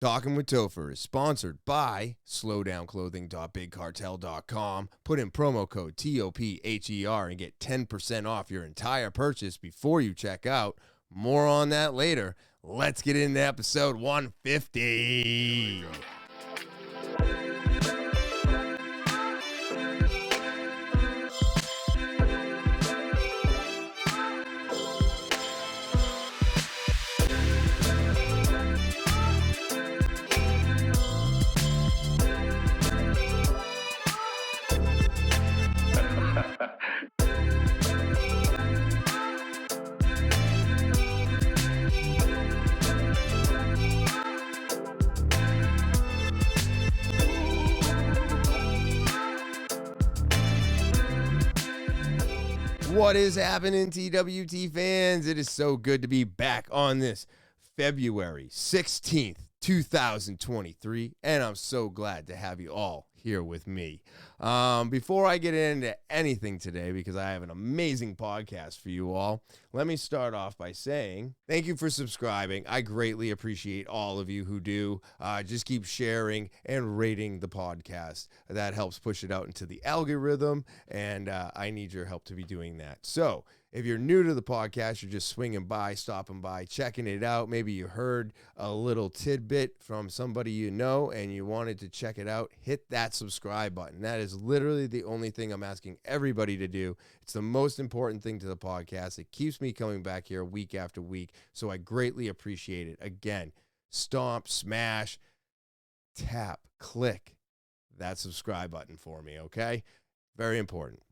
Talking with Topher is sponsored by slowdownclothing.bigcartel.com. Put in promo code TOPHER and get 10% off your entire purchase before you check out. More on that later. Let's get into episode 150. What is happening, TwT fans? It is so good to be back on this February 16th, 2023, and I'm so glad to have you all here with me. Before I get into anything today, because I have an amazing podcast for you all, let me start off by saying thank you for subscribing. I greatly appreciate all of you who do. Just keep sharing and rating the podcast. That helps push it out into the algorithm, and I need your help to be doing that. So if you're new to the podcast, you're just swinging by, stopping by, checking it out. Maybe you heard a little tidbit from somebody you know and you wanted to check it out, hit that subscribe button. That is literally the only thing I'm asking everybody to do. It's the most important thing to the podcast. It keeps me coming back here week after week, so I greatly appreciate it. Again, stomp, smash, tap, click that subscribe button for me, okay? Very important.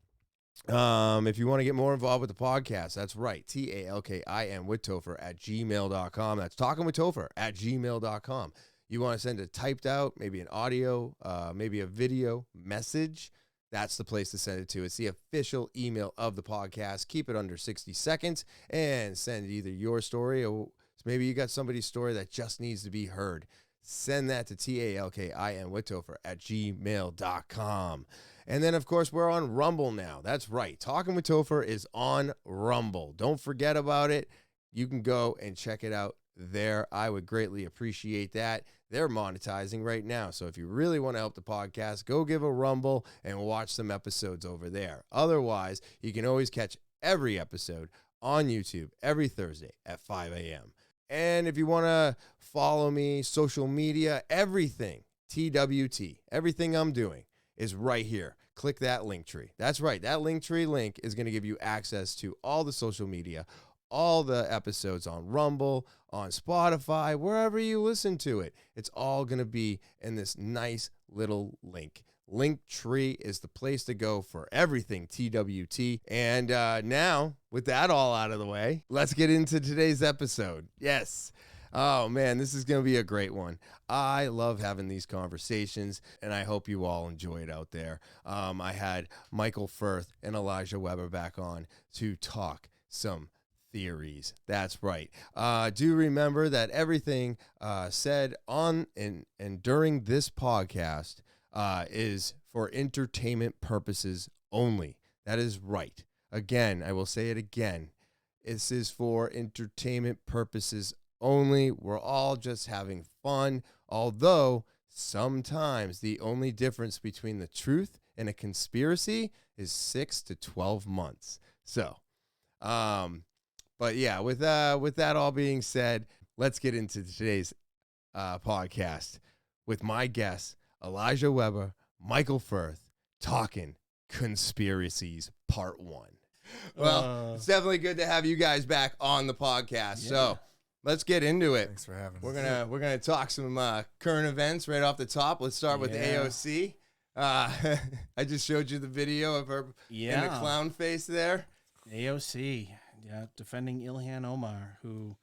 If you want to get more involved with the podcast, that's right. talkinwithtopher@gmail.com. That's talkinwithtopher@gmail.com. You want to send a typed out, maybe an audio, maybe a video message, that's the place to send it to. It's the official email of the podcast. Keep it under 60 seconds and send either your story or maybe you got somebody's story that just needs to be heard. Send that to talkinwithtopher@gmail.com. And then, of course, we're on Rumble now. That's right. Talking with Topher is on Rumble. Don't forget about it. You can go and check it out there. I would greatly appreciate that. They're monetizing right now. So if you really want to help the podcast, go give a Rumble and watch some episodes over there. Otherwise, you can always catch every episode on YouTube every Thursday at 5 a.m. And if you want to follow me, social media, everything, TwT, everything I'm doing is right here. Click that link tree. That's right. That link tree link is going to give you access to all the social media, all the episodes on Rumble, on Spotify, wherever you listen to it. It's all going to be in this nice little link. Linktree is the place to go for everything TwT. And now, with that all out of the way, let's get into today's episode. Yes. Oh, man, this is going to be a great one. I love having these conversations, and I hope you all enjoy it out there. I had Michael Firth and Elijah Weber back on to talk some theories. That's right. Do remember that everything said on and during this podcast is for entertainment purposes only. That is right. Again, I will say it again. This is for entertainment purposes only. We're all just having fun, although sometimes the only difference between the truth and a conspiracy is 6 to 12 months. So, but yeah, with that all being said, let's get into today's podcast with my guests, Elijah Weber, Michael Firth, talking conspiracies part 1. Well, it's definitely good to have you guys back on the podcast. Yeah. So let's get into it. Thanks for having us. We're gonna talk some current events right off the top. Let's start with AOC. I just showed you the video of her in the clown face there. AOC, defending Ilhan Omar, who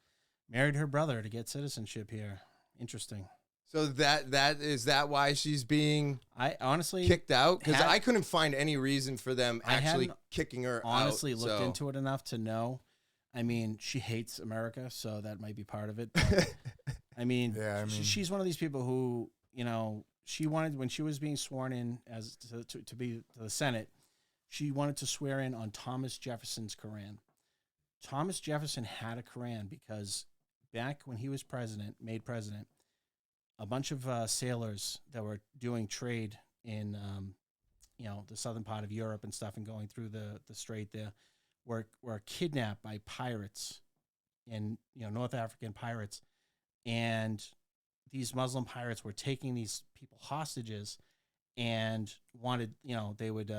married her brother to get citizenship here. Interesting. So that is that why she's being honestly kicked out? Because I couldn't find any reason for them actually kicking her honestly out. Looked into it enough to know. I mean, she hates America, so that might be part of it. But, she's one of these people who, she wanted, when she was being sworn in as to be to the Senate, she wanted to swear in on Thomas Jefferson's Quran. Thomas Jefferson had a Quran because back when he was made president, a bunch of sailors that were doing trade in, the southern part of Europe and stuff, and going through the strait there, were kidnapped by pirates, and North African pirates, and these Muslim pirates were taking these people hostages, and wanted they would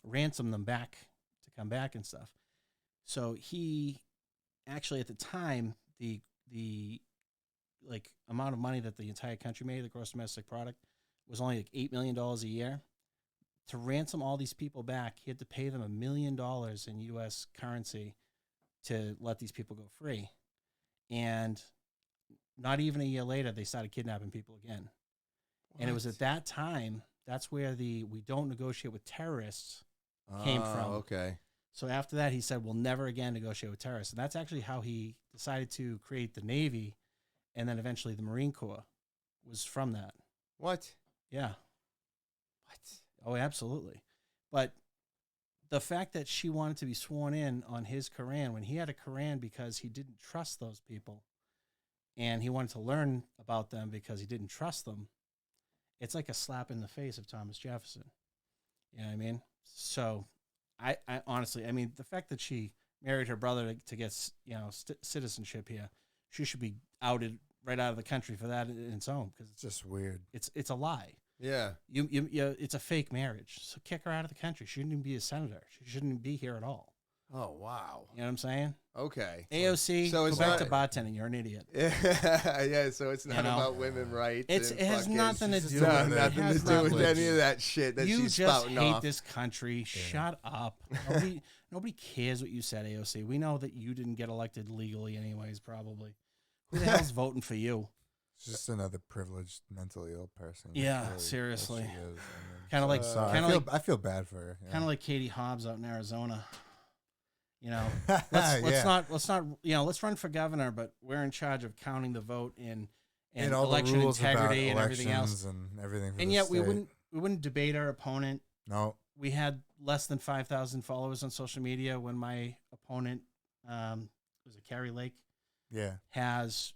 ransom them back to come back and stuff. So he actually, at the time, the amount of money that the entire country made, the gross domestic product, was only like $8 million a year. To ransom all these people back, he had to pay them $1 million in U.S. currency to let these people go free. And not even a year later, they started kidnapping people again. What? And it was at that time, that's where we don't negotiate with terrorists came from. Okay. So after that, he said, we'll never again negotiate with terrorists. And that's actually how he decided to create the Navy, and then eventually the Marine Corps was from that. What? Yeah. What? Oh, absolutely. But the fact that she wanted to be sworn in on his Quran, when he had a Quran because he didn't trust those people, and he wanted to learn about them because he didn't trust them, it's like a slap in the face of Thomas Jefferson. You know what I mean? So I honestly, the fact that she married her brother to get citizenship here, she should be outed right out of the country for that in its own, because it's just weird. It's a lie. Yeah. It's a fake marriage. So kick her out of the country. She shouldn't even be a senator. She shouldn't be here at all. Oh, wow. You know what I'm saying? Okay. AOC, so go back to bartending. You're an idiot. Yeah, so it's not about women rights. It has nothing to do with nothing to do with any of that shit that she's spouting off. You just hate this country. Yeah. Shut up. Nobody cares what you said, AOC. We know that you didn't get elected legally anyways, probably. Who the hell's voting for you? She's just another privileged, mentally ill person. Yeah, really, seriously. Kind of I feel bad for her. Kind of like Katie Hobbs out in Arizona. Let's run for governor, but we're in charge of counting the vote and election integrity and everything else. And yet we wouldn't debate our opponent. No. We had less than 5,000 followers on social media when my opponent, was it Carrie Lake? Yeah. Has,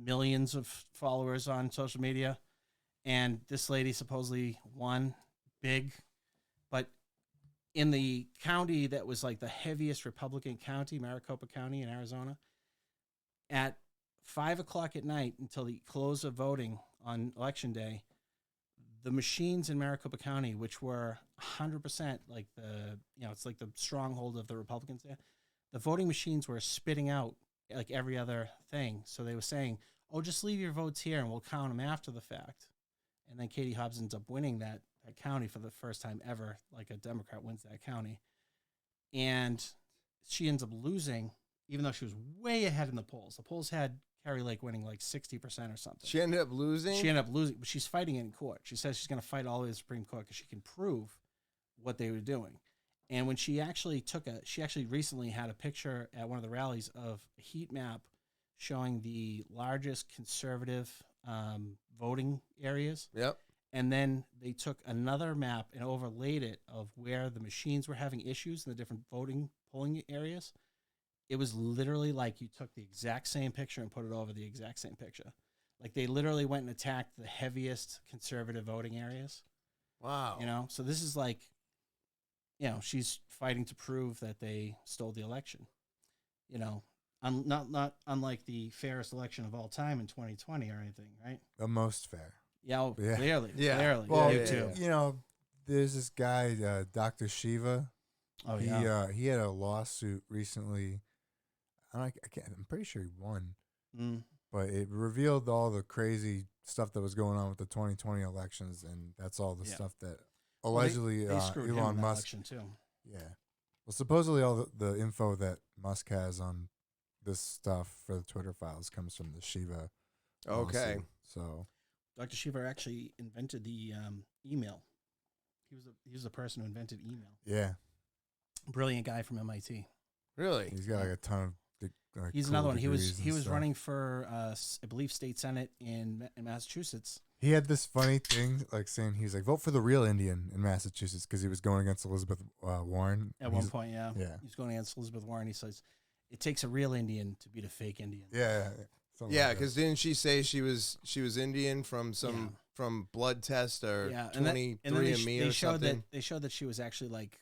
millions of followers on social media, and this lady supposedly won big, but in the county that was like the heaviest Republican county, Maricopa County in Arizona, at 5:00 at night until the close of voting on election day, the machines in Maricopa County, which were 100% like it's like the stronghold of the Republicans there, the voting machines were spitting out like every other thing. So they were saying, oh, just leave your votes here and we'll count them after the fact. And then Katie Hobbs ends up winning that county for the first time ever, like a Democrat wins that county. And she ends up losing, even though she was way ahead in the polls. The polls had Carrie Lake winning like 60% or something. She ended up losing? She ended up losing, but she's fighting it in court. She says she's going to fight all the way to the Supreme Court because she can prove what they were doing. And when she actually recently had a picture at one of the rallies of a heat map showing the largest conservative voting areas. Yep. And then they took another map and overlaid it of where the machines were having issues in the different polling areas. It was literally like you took the exact same picture and put it over the exact same picture. Like they literally went and attacked the heaviest conservative voting areas. Wow. So this is like, she's fighting to prove that they stole the election. Not unlike the fairest election of all time in 2020 or anything, right? The most fair. Yeah, clearly. Well, you too. There's this guy, Dr. Shiva. Oh, yeah. He had a lawsuit recently. I'm pretty sure he won. But it revealed all the crazy stuff that was going on with the 2020 elections, and that's all the stuff that allegedly they screwed him in Elon that Musk. election too. Yeah. Well, supposedly all the info that Musk has on this stuff for the Twitter files comes from the Shiva. Okay. lawsuit. So Dr. Shiva actually invented the email. He was the person who invented email. yeah, Brilliant guy from MIT. Really? he's got like a ton of. He's cool another one. He degrees and was stuff. running for I believe state senate in Massachusetts. He had this funny thing, like saying he was like, vote for the real Indian in Massachusetts because he was going against Elizabeth Warren. At one point, yeah. Yeah. He was going against Elizabeth Warren. He says, it takes a real Indian to beat a fake Indian. Yeah. Yeah, because didn't she say she was Indian from from blood test or 23andMe or something? They showed that she was actually like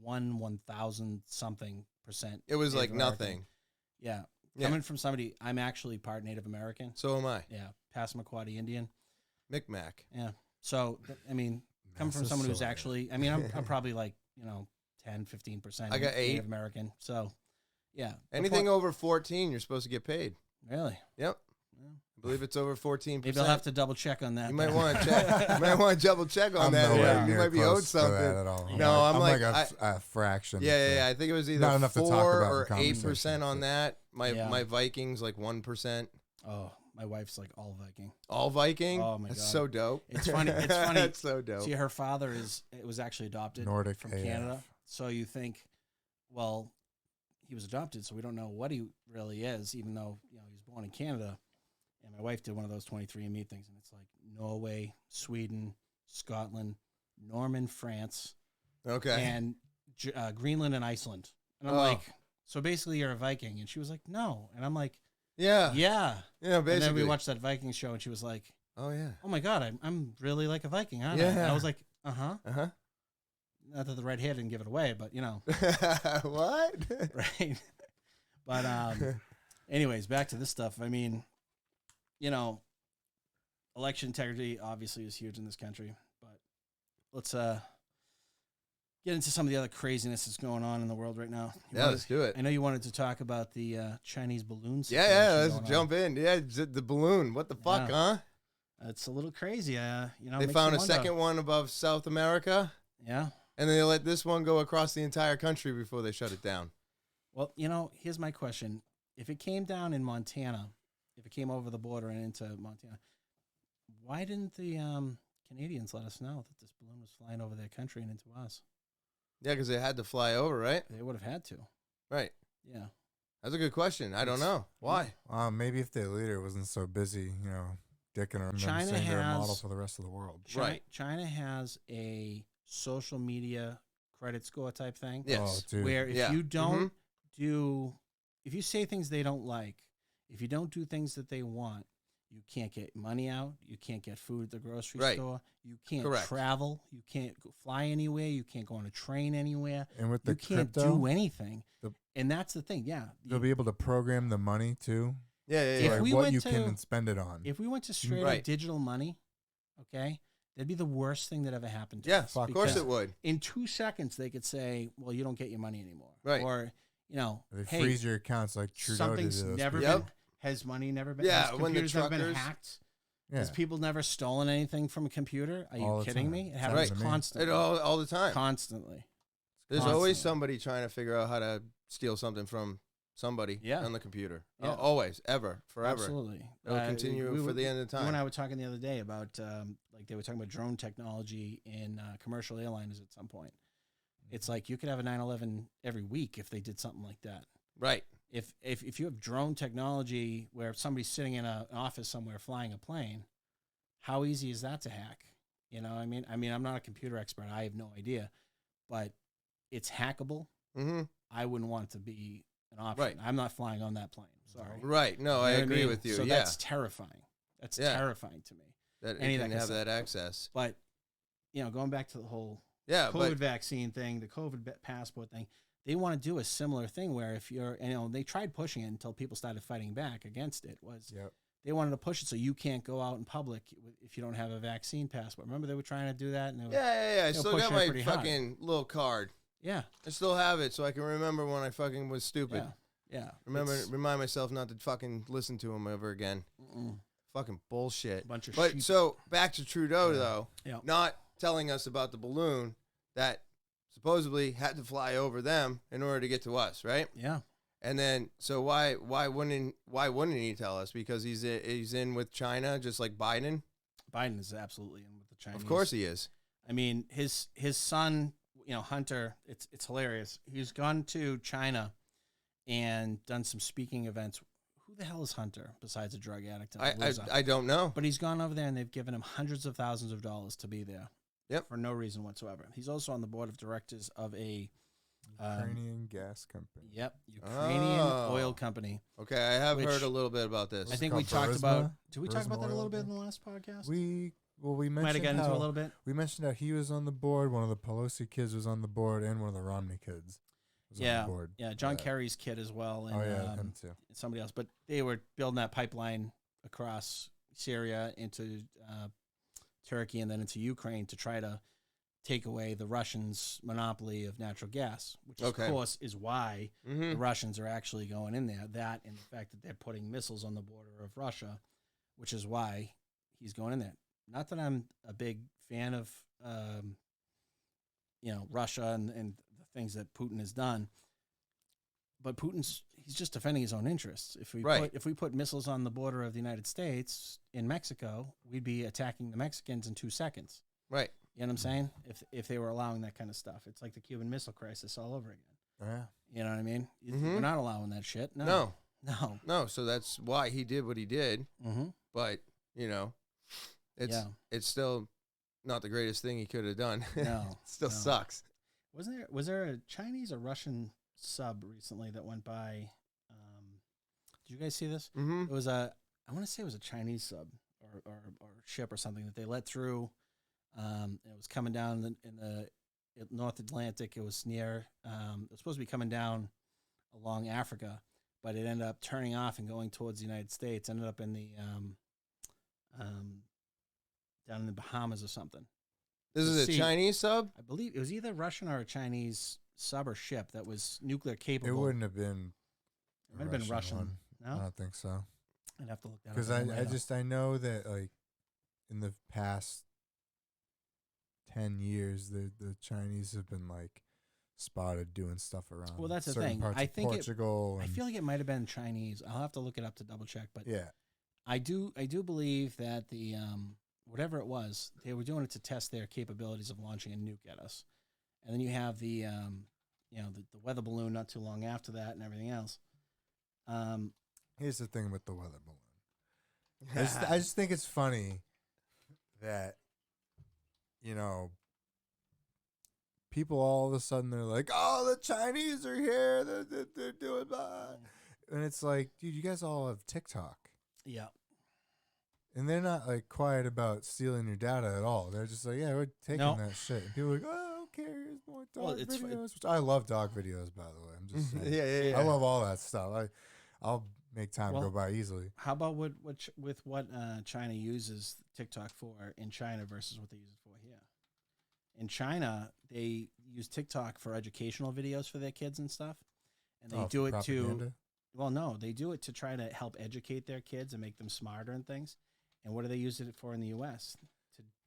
1,000 something %. It was Native like American. nothing. Yeah. Coming from somebody, I'm actually part Native American. So am I. Yeah, Passamaquoddy Indian. Micmac. Yeah. So I mean, coming from someone who's actually, I mean, I'm probably like 10, 15%. I got 8 Native American. So yeah. Anything over 14, you're supposed to get paid. Really? Yep. I believe it's over 14%. Maybe I'll have to double check on that. You might want to check. You might want to double check on that. You might be owed something. At all. No, I'm like a fraction. Yeah. I think it was either not enough 4 to talk about or 8% on that. My Vikings like 1%. Oh, my wife's like all Viking. All Viking? Oh my God. That's so dope. It's funny. It's funny. That's so dope. See, her father was actually adopted Nordic from AF. Canada. So you think, well, he was adopted, so we don't know what he really is, even though he was born in Canada. And my wife did one of those 23andMe things, and it's like Norway, Sweden, Scotland, Norman, France, and Greenland and Iceland. And I'm like, so basically you're a Viking. And she was like, no. And I'm like, yeah, basically. And then we watched that Viking show, and she was like, oh my God, I'm really like a Viking, aren't I? And I was like, not that the red hair didn't give it away, but what? Right. But anyways, back to this stuff. I mean, election integrity obviously is huge in this country, but let's get into some of the other craziness that's going on in the world right now. Let's do it. I know you wanted to talk about the Chinese balloon situation. Let's jump in. Yeah, the balloon. What the fuck, huh? It's a little crazy. They found a second one above South America. Yeah. And then they let this one go across the entire country before they shut it down. Well, here's my question. If it came down in Montana, if it came over the border and into Montana, why didn't the Canadians let us know that this balloon was flying over their country and into us? Yeah, because they had to fly over, right? They would have had to. Right. Yeah. That's a good question. I don't know. Why? Maybe if their leader wasn't so busy, dicking around and saying they're a model for the rest of the world. Right. China has a social media credit score type thing. Yes. Where if you don't if you say things they don't like, if you don't do things that they want, you can't get money out. You can't get food at the grocery store. You can't travel. You can't fly anywhere. You can't go on a train anywhere. And with the can't do anything. And that's the thing. Yeah. They'll be able to program the money too. Yeah. If we what you can spend it on. If we went to straight up digital money, that'd be the worst thing that ever happened to us. Yeah, of course it would. In 2 seconds, they could say, well, you don't get your money anymore. Right. Or, they freeze your accounts like Trudeau did. Something's never been. Has money never been? Yeah, has when the computers never been hacked? Yeah. Has people never stolen anything from a computer? Are you kidding me? It happens constantly. All the time. Constantly. There's always somebody trying to figure out how to steal something from somebody on the computer. Yeah. Always, ever, forever. Absolutely. It'll continue for the end of time. You and I were talking the other day about, they were talking about drone technology in commercial airliners at some point. It's like you could have a 9/11 every week if they did something like that. Right. If you have drone technology where somebody's sitting in an office somewhere flying a plane, how easy is that to hack? I mean, I'm not a computer expert. I have no idea, but it's hackable. Mm-hmm. I wouldn't want it to be an option. Right. I'm not flying on that plane. Sorry. Right. No, I agree with you. So that's terrifying. That's terrifying to me. That you can have that access. But, going back to the whole COVID vaccine thing, the COVID passport thing, they want to do a similar thing where if you're, they tried pushing it until people started fighting back against it. They wanted to push it so you can't go out in public if you don't have a vaccine passport. Remember they were trying to do that? And I still got my fucking little card. Yeah. I still have it so I can remember when I fucking was stupid. Yeah. Remind myself not to fucking listen to him ever again. Fucking bullshit. Bunch of shit. So back to Trudeau though. Yeah. Not telling us about the balloon that supposedly had to fly over them in order to get to us, right? Yeah. And then, so why wouldn't he tell us? Because he's in with China, just like Biden. Biden is absolutely in with the Chinese. Of course he is. I mean, his son, Hunter. It's hilarious. He's gone to China and done some speaking events. Who the hell is Hunter besides a drug addict? I don't know. But he's gone over there and they've given him hundreds of thousands of dollars to be there. Yep. For no reason whatsoever. He's also on the board of directors of a Ukrainian gas company. Yep, Ukrainian oil company. Okay, I have heard a little bit about this. I think we talked about. Did we talk about that a little bit in the last podcast? We mentioned might have gotten into a little bit. We mentioned how he was on the board. One of the Pelosi kids was on the board, and one of the Romney kids was on the board. Yeah, John Kerry's kid as well. And, him too. And somebody else, but they were building that pipeline across Syria into Turkey and then into Ukraine to try to take away the Russians' monopoly of natural gas, which of course is why the Russians are actually going in there. That and the fact that they're putting missiles on the border of Russia, which is why he's going in there. Not that I'm a big fan of, Russia and the things that Putin has done, but he's just defending his own interests. If we put missiles on the border of the United States in Mexico, we'd be attacking the Mexicans in 2 seconds. Right. You know what I'm saying? If they were allowing that kind of stuff, it's like the Cuban Missile Crisis all over again. Yeah. You know what I mean? We're not allowing that shit. No. So that's why he did what he did. But it's still not the greatest thing he could have done. No, it still sucks. Was there a Chinese or Russian sub recently that went by? Did you guys see this? It was I want to say it was a Chinese sub or ship or something that they let through. It was coming down in the North Atlantic. It was near. It was supposed to be coming down along Africa, but it ended up turning off and going towards the United States. Ended up in the down in the Bahamas or something. This is a Chinese sub? I believe it was either Russian or a Chinese sub or ship that was nuclear capable. It wouldn't have been. It might have been Russian. One. No, I don't think so. I'd have to look that up. Because I know that like in the past 10 years, the Chinese have been like spotted doing stuff around. Well, that's the thing. I think Portugal. I feel like it might have been Chinese. I'll have to look it up to double check. But yeah, I do believe that the whatever it was, they were doing it to test their capabilities of launching a nuke at us. And then you have the the weather balloon not too long after that and everything else. Here's the thing with the weather balloon. I just think it's funny that people all of a sudden they're like, "Oh, the Chinese are here. They're doing blah," and it's like, dude, you guys all have TikTok. Yeah. And they're not like quiet about stealing your data at all. They're just like, yeah, we're taking that shit. And people are like, oh, who cares? More dog videos. Which I love dog videos, by the way. I'm just saying. Yeah. I love all that stuff. I'll make time go by easily. How about what China uses TikTok for in China versus what they use it for here? In China, they use TikTok for educational videos for their kids and stuff. And they do it propaganda? They do it to try to help educate their kids and make them smarter and things. And what do they use it for in the U.S.?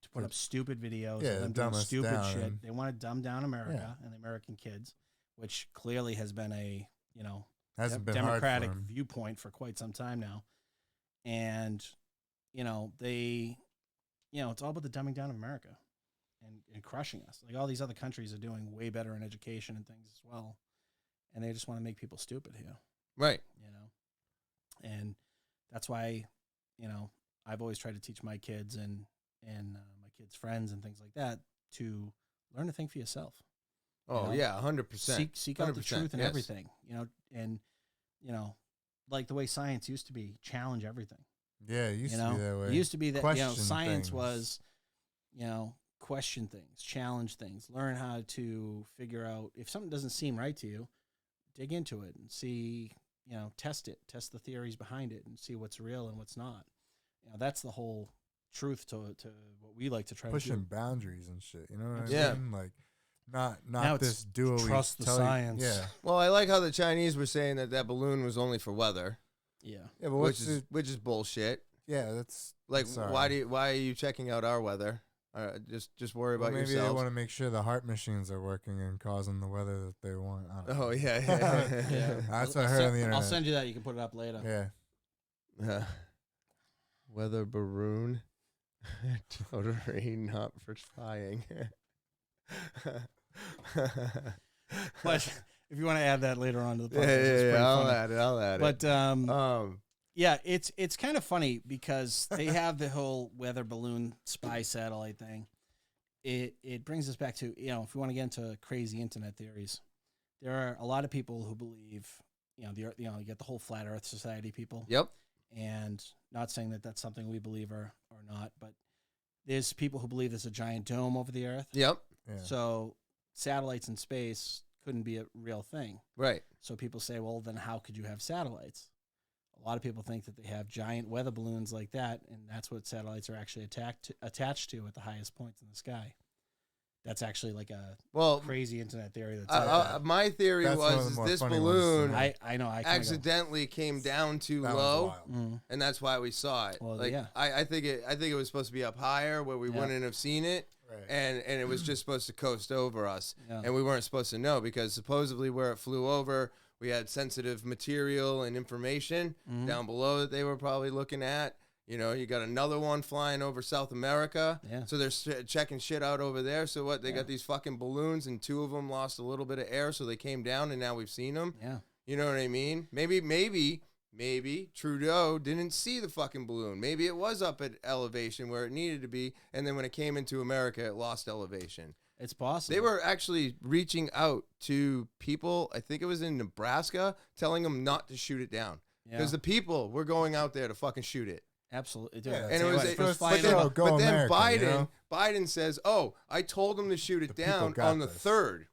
To put up stupid videos of them doing stupid shit. They want to dumb down America and the American kids, which clearly has been a, hasn't been democratic viewpoint for quite some time now. And, they, it's all about the dumbing down of America and crushing us. Like all these other countries are doing way better in education and things as well. And they just want to make people stupid here. Right. And that's why, I've always tried to teach my kids and my kids' friends and things like that to learn to think for yourself. Oh, yeah, 100%. Seek out the truth in everything, and, like the way science used to be, challenge everything. Yeah, it used to be that way. It used to be that, question science things. Was, question things, challenge things, learn how to figure out if something doesn't seem right to you, dig into it and see, test the theories behind it and see what's real and what's not. That's the whole truth to what we like to try pushing to do. Boundaries and shit. You know what Yeah. I mean? Like not Now this do trust the science. Yeah. Well, I like how the Chinese were saying that balloon was only for weather. Yeah. Yeah, but which is bullshit. Yeah, that's like why are you checking out our weather? Just worry about yourself. Maybe they want to make sure the heart machines are working and causing the weather that they want. I don't know. Yeah. That's what I heard on the internet. I'll send you that. You can put it up later. Yeah. Weather balloon. Totally not for flying. But if you want to add that later on to the podcast, I'll add it. But yeah, it's kind of funny because they have the whole weather balloon spy satellite thing. It brings us back to, if you want to get into crazy internet theories, there are a lot of people who believe, the Earth, you get the whole Flat Earth Society people. Yep. And not saying that that's something we believe or not, but there's people who believe there's a giant dome over the Earth. Yep. Yeah. So satellites in space couldn't be a real thing. Right. So people say, well, then how could you have satellites? A lot of people think that they have giant weather balloons like that, and that's what satellites are actually attached to at the highest points in the sky. That's actually like a crazy internet theory. That's my theory was this balloon I know accidentally came down too low, and that's why we saw it. Well, I think it was supposed to be up higher where we wouldn't have seen it, right. and it was just supposed to coast over us, Yeah. and we weren't supposed to know because supposedly where it flew over, we had sensitive material and information down below that they were probably looking at. You got another one flying over South America. Yeah. So they're checking shit out over there. So what? They got these fucking balloons, and 2 of them lost a little bit of air, so they came down, and now we've seen them. Yeah. You know what I mean? Maybe Trudeau didn't see the fucking balloon. Maybe it was up at elevation where it needed to be, and then when it came into America, it lost elevation. It's possible. They were actually reaching out to people, I think it was in Nebraska, telling them not to shoot it down. Because the people were going out there to fucking shoot it. Absolutely. Yeah, and it was but then Biden says, "Oh, I told them to shoot it down on the 3rd,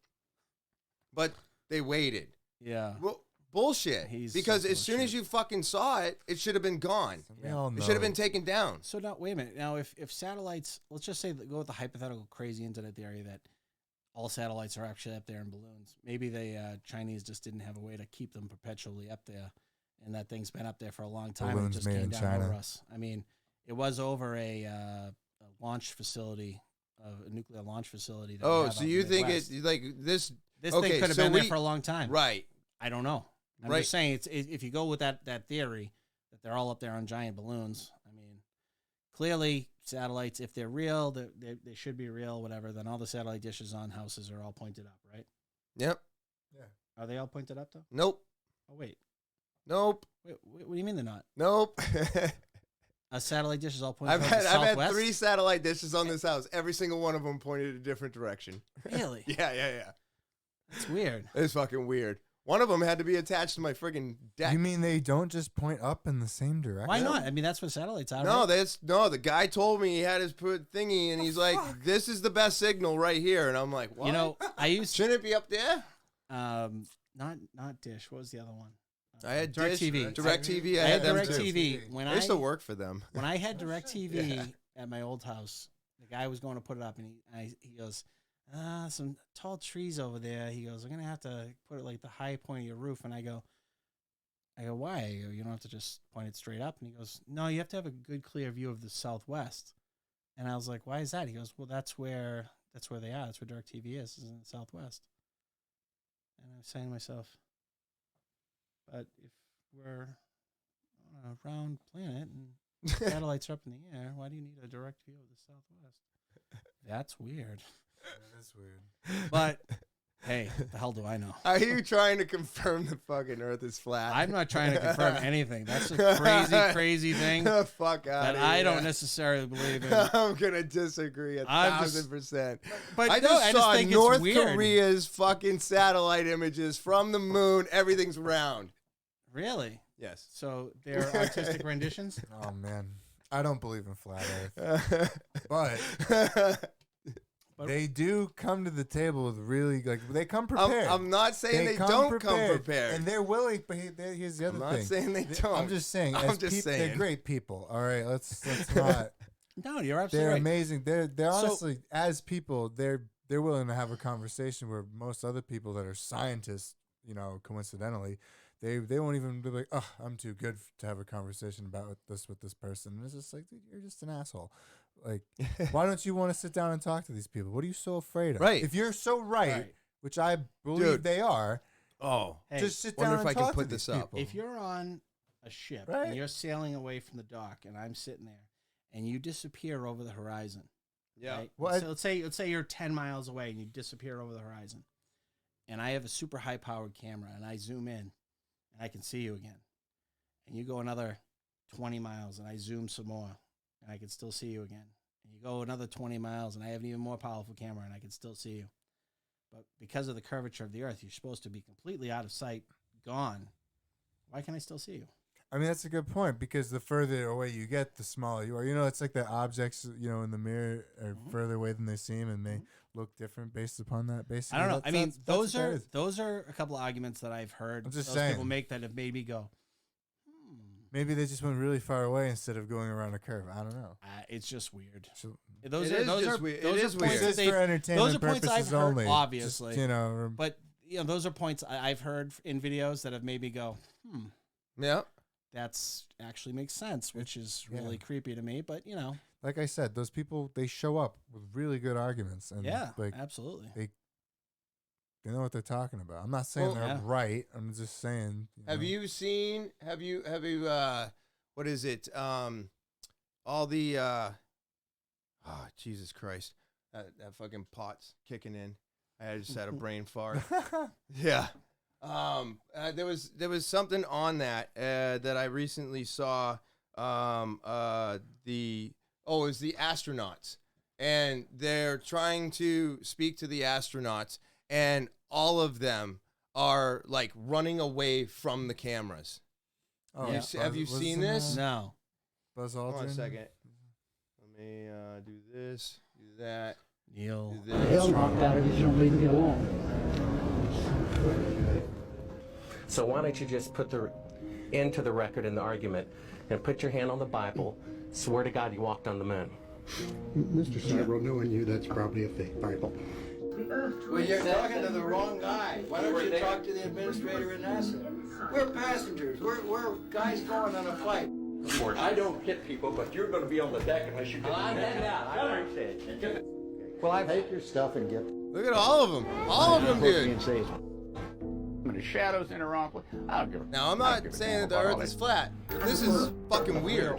but they waited." Yeah. Well, bullshit. Because as soon as you fucking saw it, it should have been gone. It should have been taken down. So now, wait a minute. Now, if satellites, let's just say go with the hypothetical crazy internet theory that all satellites are actually up there in balloons. Maybe the Chinese just didn't have a way to keep them perpetually up there. And that thing's been up there for a long time. Balloons and it just came down over us. I mean, it was over a launch facility, a nuclear launch facility. That so you think it's like this? This thing could have been there for a long time, right? I don't know. I'm just saying, if you go with that theory that they're all up there on giant balloons. I mean, clearly satellites, if they're real, they should be real. Whatever. Then all the satellite dishes on houses are all pointed up, right? Yep. Yeah. Are they all pointed up though? Nope. Oh wait. Nope. Wait, what do you mean they're not? Nope. A satellite dish is all pointed I've southwest? had 3 satellite dishes on this house. Every single one of them pointed a different direction. Really? Yeah. That's weird. It's fucking weird. One of them had to be attached to my friggin' deck. You mean they don't just point up in the same direction? Why not? I mean, that's what satellites are. No, right? the guy told me he had his thingy, and he's like, "This is the best signal right here," and I'm like, "What?" Shouldn't it be up there? Not Dish. What was the other one? I had DirecTV. DirecTV. I had DirecTV. I used to work for them. When I had DirecTV at my old house, the guy was going to put it up, and he goes, some tall trees over there. He goes, I'm gonna have to put it like the high point of your roof. And I go, why? I go, you don't have to just point it straight up. And he goes, no, you have to have a good clear view of the southwest. And I was like, why is that? He goes, well, that's where they are. That's where DirecTV is in the southwest. And I was saying to myself, but if we're on a round planet and satellites are up in the air, why do you need a direct view of the southwest? That's weird. That's weird. But hey, the hell do I know? Are you trying to confirm the fucking Earth is flat? I'm not trying to confirm anything. That's a crazy thing. Fuck out that I don't necessarily believe in. I'm gonna disagree 1,000%. But I just saw North Korea's fucking satellite images from the moon. Everything's round. Really? Yes. So they're artistic renditions? Oh man, I don't believe in flat Earth, but they do come to the table with really they come prepared. I'm not saying they don't come prepared, and they're willing. But here's the other thing. I'm not saying they don't. I'm just saying. They're great people. All right, let's not. No, you're absolutely They're right. amazing. They're honestly, as people, they're willing to have a conversation where most other people that are scientists, coincidentally, they won't even be like, oh, I'm too good to have a conversation about this with this person. And it's just like, dude, you're just an asshole. Like, why don't you want to sit down and talk to these people? What are you so afraid of? Right. If you're so right. Which I believe they are, just sit down and talk to these people. Wonder if I can put this up. If you're on a ship and you're sailing away from the dock and I'm sitting there and you disappear over the horizon. Yeah. Right? Well, so let's say you're 10 miles away and you disappear over the horizon. And I have a super high powered camera and I zoom in. And I can see you again. And you go another 20 miles and I zoom some more and I can still see you again. And you go another 20 miles and I have an even more powerful camera and I can still see you. but because of the curvature of the Earth, you're supposed to be completely out of sight, gone. Why can I still see you? I mean, that's a good point, because the further away you get, the smaller you are. You know, it's like the objects, in the mirror are further away than they seem, and they look different based upon that. Basically, I don't know. I mean, those are a couple of arguments that I've heard I'm just those saying. people make that have made me go, Maybe they just went really far away instead of going around a curve. I don't know. It's just weird. It Those is are just weird. It is points weird. that It's they- for entertainment those are points I've purposes heard, only. obviously. Just, But those are points I've heard in videos that have made me go, Yeah. that's actually makes sense, which is really creepy to me. But like I said, those people, they show up with really good arguments, and absolutely. They know what they're talking about. I'm not saying they're right. I'm just saying. Have you seen? Have you? What is it? All the. Oh, Jesus Christ! That fucking pot's kicking in. I just had a brain fart. Yeah. There was something on that that I recently saw. It was the astronauts, and they're trying to speak to the astronauts, and all of them are like running away from the cameras. Oh, Have you seen this? No. Buzz Hold Aldrin. on a second. Let me do this, do that, Neil. do The this. hell knocked out of you, you don't leave me alone. So why don't you just put the end to the record in the argument and put your hand on the Bible, swear to God you walked on the moon. Mr. Cybro, knowing you, that's probably a fake Bible. Well, you're talking to the wrong guy. Why don't you talk to the administrator in NASA? We're passengers. We're guys going on a flight. I don't hit people, but you're going to be on the deck unless you get I get that. I appreciate it. Well, I take your stuff and get. Look at all of them. All of them, dude. And say, when the shadows interact with, I don't give a. Now, I'm not saying that the Earth is flat. This is fucking weird.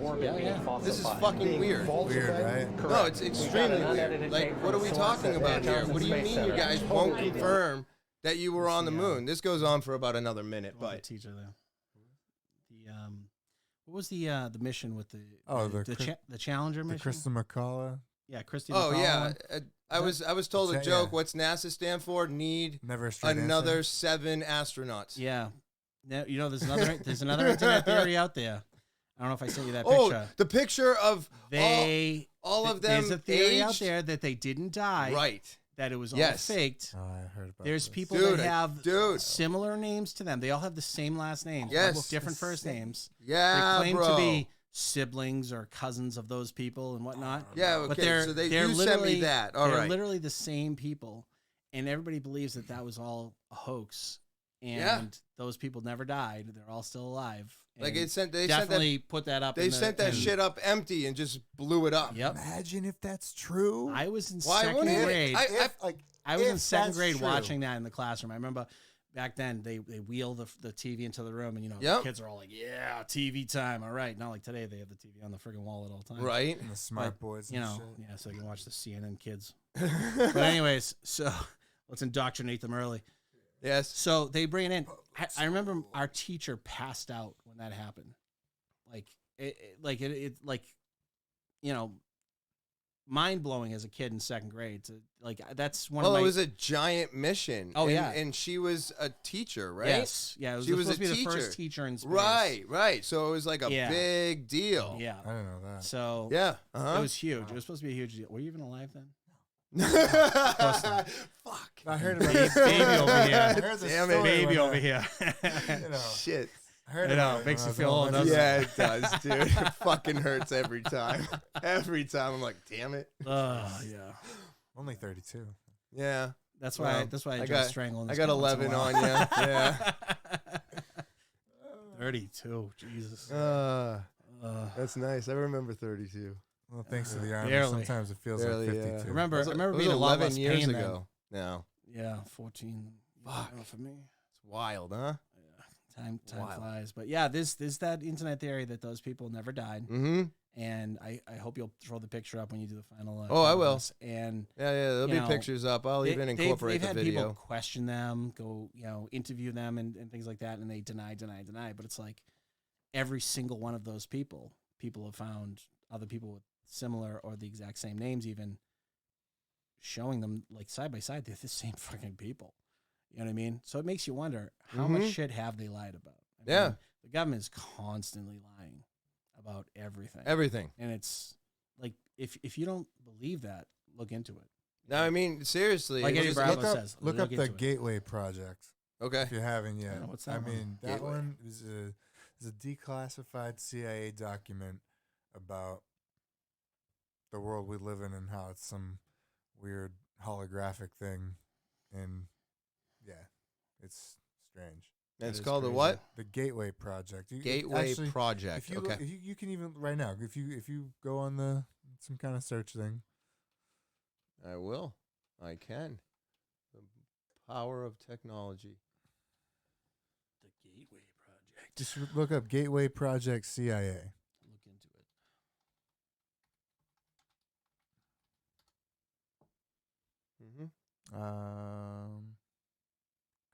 This is fucking weird. Weird, right? No, it's extremely weird. Like, what are we talking about here? What do you mean you guys won't confirm that you were on the moon? This goes on for about another minute, The but teacher there. What was the mission with the the Challenger mission? The Kristen McCullough. Yeah, Christy. oh McCall yeah, one. I was told a Yeah. joke. What's NASA stand for? Need Never a straight another answer. 7 astronauts. Yeah. Now, there's another internet theory out there. I don't know if I sent you that picture. Oh, the picture of all of them. There's a theory out aged. there that they didn't die. Right. That it was Yes. all faked. Oh, I heard about There's this. people Dude, that have dude. similar names to them. They all have the same last names, but Yes. with different first names. Yeah, They claim bro. to be siblings or cousins of those people and whatnot. Yeah, okay. But they're So you sent me literally- that. All they're right. literally the same people, and everybody believes that was all a hoax. And Yeah. those people never died; they're all still alive. Like And they sent that. definitely put that up. They in sent that in- shit up empty and just blew it up. Yep. Imagine if that's true. I was in Why second wouldn't it? grade. I was if in second that's grade true. watching that in the classroom. I remember back then they wheel the TV into the room, and Yep. the kids are all like, "Yeah, TV time." All right, not like today they have the TV on the friggin' wall at all times. Right. And the smart But, boards You and know, shit. yeah, so they can watch the CNN kids. But anyways, so let's indoctrinate them early. Yes. So they bring it in. I remember our teacher passed out when that happened. Mind blowing as a kid in second grade. That's one of Well, my. it was a giant mission. Oh, and, yeah. and she was a teacher, right? Yes, yeah. It was She was supposed a to be the teacher. first teacher in space. Right. So it was like a Yeah. big deal. Yeah. I didn't know that. So Yeah. it was huge. It was supposed to be a huge deal. Were you even alive then? Fuck. I heard about Baby over here. I heard the Damn it, story Baby when over I- here. You know, Shit. I heard I know, about it makes when I you was feel in old, elementary doesn't Yeah, it does, dude. It fucking hurts every time. Every time I'm like, damn it. Oh yeah. Only 32. Yeah. That's why. Well, That's why I I enjoy got- strangling. I this got guy once in a 11 on while. you. Yeah. 32. Jesus. That's nice. I remember 32. Well, thanks to the Army, Barely. sometimes it feels Barely, like yeah. 52. I remember It was being a lot 11 less years pain ago. No. then. Yeah, 14. Fuck. For me. It's wild, huh? Time Wild. flies. But yeah, this that internet theory that those people never died. Mm-hmm. And I hope you'll throw the picture up when you do the final. Oh, I will. podcast. And Yeah, there'll You be know, pictures up. I'll even incorporate they've had the video. people question them, go interview them and things like that, and they deny. But it's like every single one of those people have found other people with similar or the exact same names even showing them like side by side, they're the same fucking people. You know what I mean? So it makes you wonder, how much shit have they lied about? I mean, the government is constantly lying about everything. Everything. And it's like, if you don't believe that, look into it. No, I mean, seriously. Like Eddie Bravo look says. Look up the into it. Gateway Project. Okay. If you haven't yet. What's that one? mean, that Gateway. one is a declassified CIA document about the world we live in and how it's some weird holographic thing. And, yeah, it's strange. And it's is called the crazy. what? The Gateway Project. Gateway Project. If you Okay. look, you can even right now. If you go on some kind of search thing, I will. I can. The power of technology. The Gateway Project. just look up Gateway Project CIA. Look into it. Mm-hmm.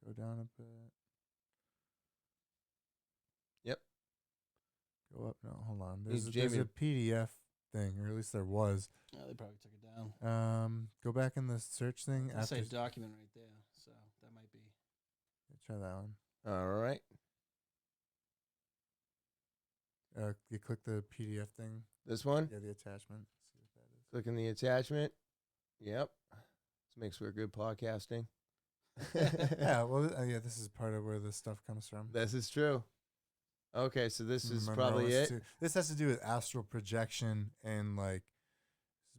Go down a bit. Yep. Go up. No, hold on. Needs There's Jamie a PDF thing, or at least there was. Oh, they probably took it down. Go back in the search thing. I'll say After, document right there, so that might be. try that one. All right. You click the PDF thing. This one. Yeah, the attachment. See what that is. Clicking the attachment. Yep. This makes for good podcasting. Yeah, well, this is part of where this stuff comes from. This is true. Okay, so this is Monroe probably it. Institute. This has to do with astral projection and like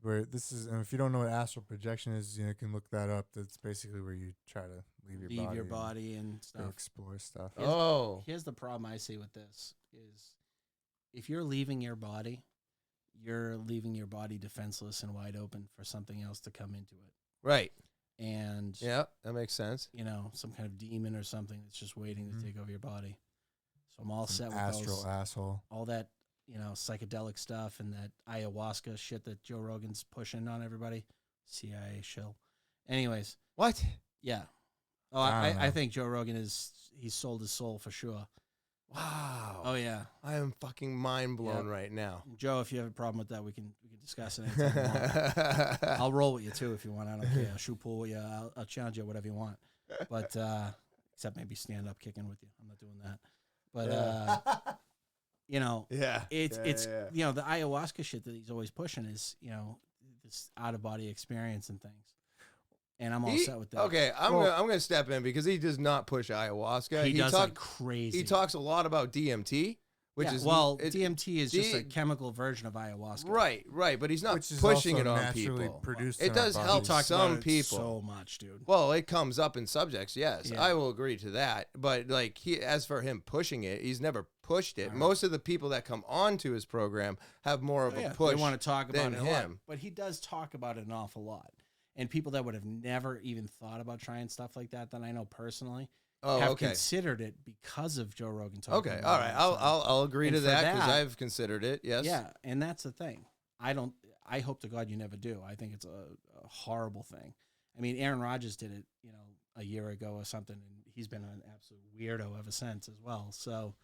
where this is. And if you don't know what astral projection is, you can look that up. That's basically where you try to leave your body and and stuff. explore stuff. Oh. Here's the problem I see with this is if you're leaving your body defenseless and wide open for something else to come into it. Right. And Yeah, that makes sense. some kind of demon or something that's just waiting to take over your body. So I'm all set with Astral those, asshole. all that, psychedelic stuff and that ayahuasca shit that Joe Rogan's pushing on everybody. CIA shill. Anyways, What? yeah. Oh, I don't I know. think Joe Rogan he's sold his soul for sure. Wow. Oh yeah. I am fucking mind blown Yeah. right now. Joe, if you have a problem with that, we can discuss it anytime you want. I'll roll with you too if you want. I don't care. I'll shoot pool with you. I'll challenge you, whatever you want. But except maybe stand up kicking with you. I'm not doing that. But Yeah. it's yeah. the ayahuasca shit that he's always pushing is this out of body experience and things. And I'm all set with that. Okay, I'm gonna step in because he does not push ayahuasca. He does like crazy. He talks a lot about DMT, which is DMT is just a chemical version of ayahuasca. Right, but he's not Which is pushing also it on naturally people. produced It in our does help bodies. some About it people. so much, dude. Well, it comes up in subjects, yes. Yeah. I will agree to that. But like as for him pushing it, he's never pushed it. Right. Most of the people that come onto his program have more of a push. They want to talk about than it a lot, him. but he does talk about it an awful lot. And people that would have never even thought about trying stuff like that I know personally have considered it because of Joe Rogan talking. Okay, about all it right. all the time. I'll agree And to for that because that- I've considered it. Yes. Yeah, and that's the thing. I hope to God you never do. I think it's a horrible thing. I mean, Aaron Rodgers did it, a year ago or something, and he's been an absolute weirdo ever since as well. So,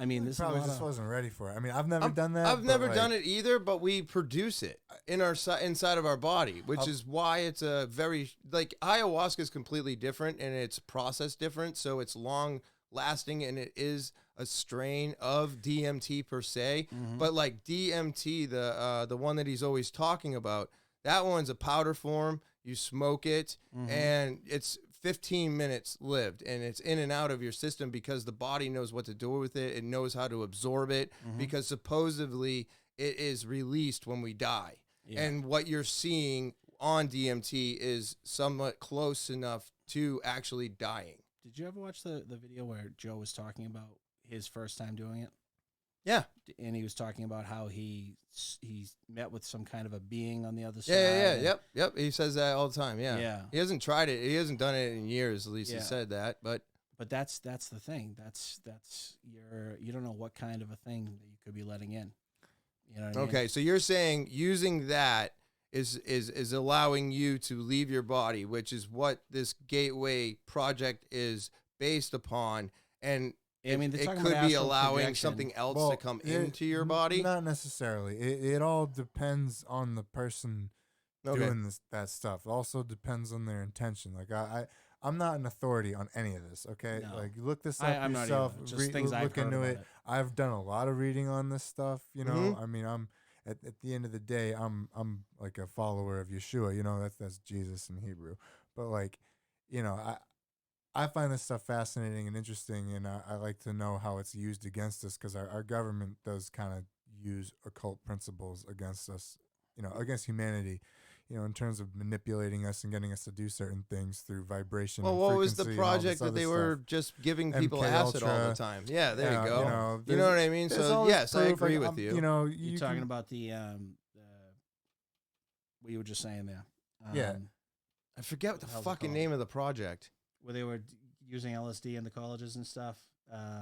I mean, this probably is a lot just of, wasn't ready for it. I mean, I've never done that. I've but, never like, done it either, but we produce it in our inside of our body, which is why it's a very like ayahuasca is completely different and it's processed different, so it's long lasting and it is a strain of DMT per se. But like DMT, the one that he's always talking about, that one's a powder form. You smoke it, and it's 15 minutes lived, and it's in and out of your system because the body knows what to do with it. It knows how to absorb it because supposedly it is released when we die. Yeah. And what you're seeing on DMT is somewhat close enough to actually dying. Did you ever watch the video where Joe was talking about his first time doing it? Yeah. And he was talking about how he met with some kind of a being on the other side. Yeah. Yep. He says that all the time. Yeah. Yeah. He hasn't tried it. He hasn't done it in years. At least he Yeah. said that. But But that's the thing. That's you don't know what kind of a thing that you could be letting in. You know what I mean? okay, so you're saying using that is allowing you to leave your body, which is what this Gateway Project is based upon, and I mean, they're it talking could about be astral allowing projection. something else Well, to come into your body. Not necessarily. It all depends on the person doing that stuff. It also depends on their intention. Like I'm not an authority on any of this. Okay, No. like look this up I'm yourself. not either. Just things I've look heard into about it. it. I've done a lot of reading on this stuff. You know, I mean, I'm at the end of the day, I'm like a follower of Yeshua. You know, that's Jesus in Hebrew. But like, you know, I find this stuff fascinating and interesting, and I like to know how it's used against us, because our government does kind of use occult principles against us, you know, against humanity, you know, in terms of manipulating us and getting us to do certain things through vibration. Well, and what was the frequency and all this project that other they stuff. were just giving people MK acid all the Ultra. time? Yeah, there Yeah, you go. you know, You know what I mean? there's So always yes, I proof, agree like, with you. You know, You're talking about the what you were just saying there. Yeah. I forget what the how's it fucking called? name of the project. Where they were using LSD in the colleges and stuff.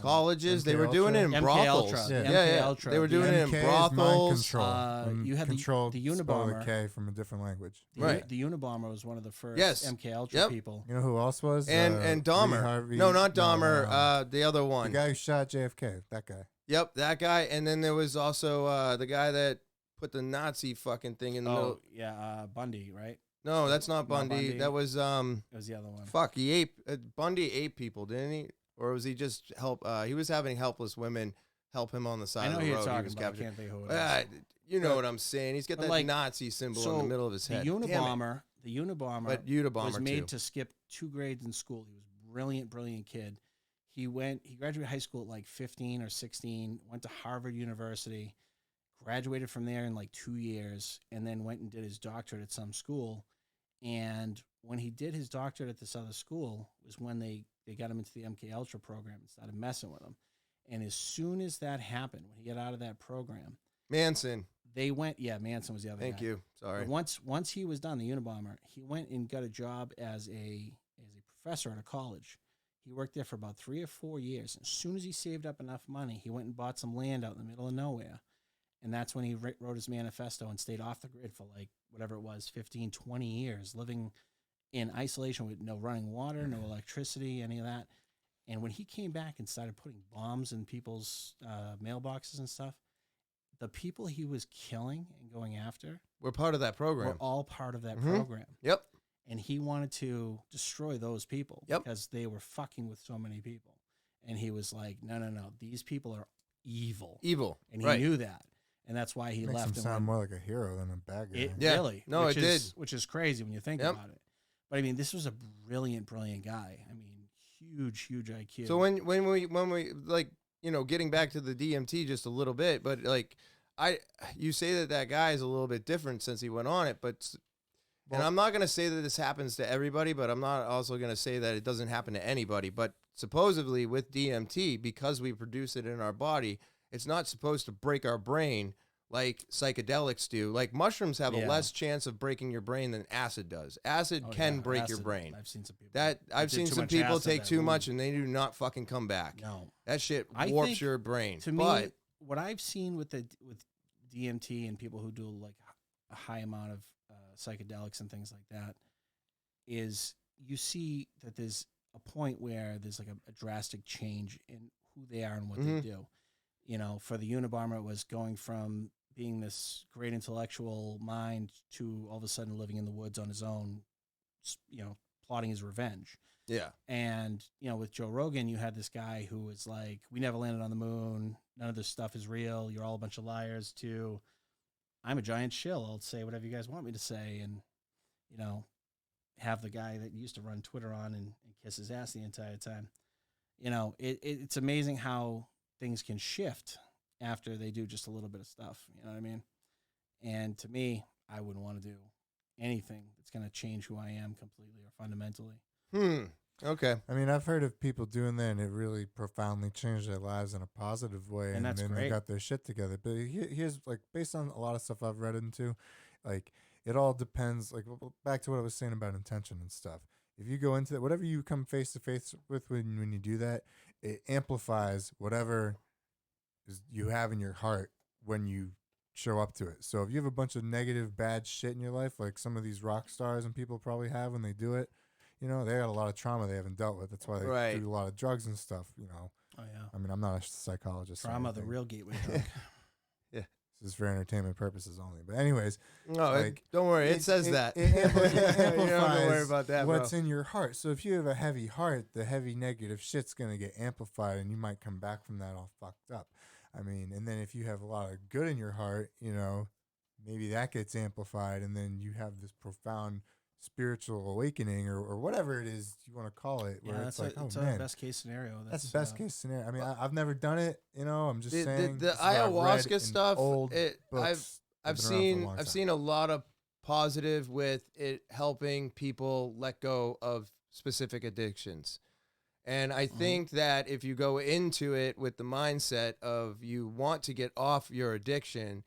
Colleges, they MK were doing it in MK brothels. Ultra. Yeah. The Yeah, MK yeah. Ultra. They were doing it in MK is mind brothels. control. You had control the spelled Unabomber. with K from a different language. Right. The Unabomber was one of the first Yes. MK Ultra Yep. people. You know who else was? And Dahmer. Lee Harvey. No, not Dahmer. No, The other one. the guy who shot JFK. That guy. Yep, that guy. And then there was also the guy that put the Nazi fucking thing in the middle. Oh, yeah, Bundy, right? No, that's not Bundy. Bundy. That was It was the other one. fuck. He ate Bundy ate people, didn't he? Or was he just help? He was having helpless women help him on the side I know of the who road. you're He talking was about. I captured. can't think who it is. You know what I'm saying? He's got But that like, Nazi symbol in So the middle of his head. The Damn it. Unabomber But Unabomber was made too. to skip 2 grades in school. He was a brilliant kid. He graduated high school at like 15 or 16, went to Harvard University, graduated from there in like 2 years, and then went and did his doctorate at some school. And when he did his doctorate at this other school was when they got him into the MK Ultra program and started messing with him. And as soon as that happened, when he got out of that program, Manson. they went, Manson was the other guy. Thank you. Sorry. But once he was done, the Unabomber, he went and got a job as a professor at a college. He worked there for about 3 or 4 years. As soon as he saved up enough money, he went and bought some land out in the middle of nowhere. And that's when he wrote his manifesto and stayed off the grid for like whatever it was, 15, 20 years, living in isolation with no running water, no electricity, any of that. And when he came back and started putting bombs in people's mailboxes and stuff, the people he was killing and going after We're part of that program. were all part of that program. Yep. And he wanted to destroy those people because they were fucking with so many people. And he was like, no, these people are evil. Evil. And he knew that. And that's why he Makes left. him sound more like a hero than a bad guy. Really? No, which it is, did. Which is crazy when you think about it. But I mean, this was a brilliant guy. I mean, huge IQ. So when we like, you know, getting back to the DMT just a little bit, but like you say that guy is a little bit different since he went on it, but and I'm not going to say that this happens to everybody, but I'm not also going to say that it doesn't happen to anybody. But supposedly with DMT, because we produce it in our body, it's not supposed to break our brain like psychedelics do. Like mushrooms have a less chance of breaking your brain than acid does. Acid can break your brain. I've seen some people. I've seen some people take too much and they do not fucking come back. No, that shit I warps think, your brain. To me, what I've seen with DMT and people who do like a high amount of psychedelics and things like that is you see that there's a point where there's like a drastic change in who they are and what they do. You know, for the Unabomber, it was going from being this great intellectual mind to all of a sudden living in the woods on his own, you know, plotting his revenge. Yeah. And, you know, with Joe Rogan, you had this guy who was like, we never landed on the moon. None of this stuff is real. You're all a bunch of liars too. I'm a giant shill. I'll say whatever you guys want me to say. And, you know, have the guy that used to run Twitter on and kiss his ass the entire time. You know, it's amazing how things can shift after they do just a little bit of stuff. You know what I mean? And to me, I wouldn't want to do anything that's going to change who I am completely or fundamentally. Okay. I mean, I've heard of people doing that, and it really profoundly changed their lives in a positive way, And that's then great. they got their shit together. But here's like, based on a lot of stuff I've read into, like it all depends. Like back to what I was saying about intention and stuff. If you go into that, whatever you come face to face with when you do that, it amplifies whatever you have in your heart when you show up to it. So if you have a bunch of negative, bad shit in your life, like some of these rock stars and people probably have when they do it, you know, they got a lot of trauma they haven't dealt with. That's why they do a lot of drugs and stuff, you know. Oh, yeah. I mean, I'm not a psychologist. Trauma, the real gateway drug. Yeah. This is for entertainment purposes only. But anyways, No, like, don't worry. It says that. It You don't have to amplifies worry about that, what's bro. in your heart. So if you have a heavy heart, the heavy negative shit's gonna get amplified, and you might come back from that all fucked up. I mean, and then if you have a lot of good in your heart, you know, maybe that gets amplified, and then you have this profound spiritual awakening or whatever it is you want to call it, where it's like, it's oh a man, best case scenario. that's the best case scenario. I mean, I've never done it, you know. I'm just saying The this is what I've read ayahuasca in stuff. old I've books that have been around for a seen long I've time. seen a lot of positive with it helping people let go of specific addictions. And I think that if you go into it with the mindset of you want to get off your addiction,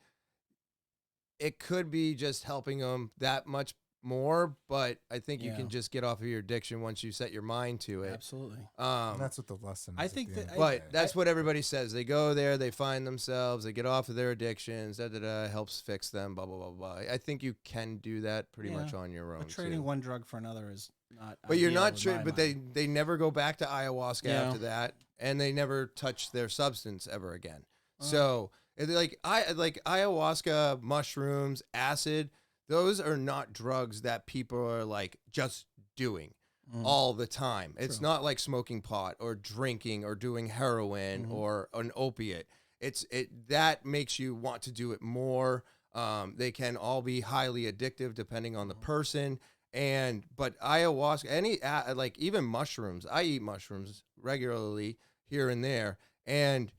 it could be just helping them that much more. But I think you can just get off of your addiction once you set your mind to it. Absolutely. And that's what the lesson is. I at think the that- end of the But day. that's what everybody says. They go there, they find themselves, they get off of their addictions, helps fix them, blah, blah, blah, blah. I think you can do that pretty much on your own. But trading too. one drug for another is not. But you're ideal not in sure. my But mind. they never go back to ayahuasca Yeah. after that, and they never touch their substance ever again. So like ayahuasca, mushrooms, acid. Those are not drugs that people are like just doing all the time. It's not like smoking pot or drinking or doing heroin or an opiate. That makes you want to do it more. They can all be highly addictive depending on the person. But ayahuasca, like even mushrooms, I eat mushrooms regularly here and there, and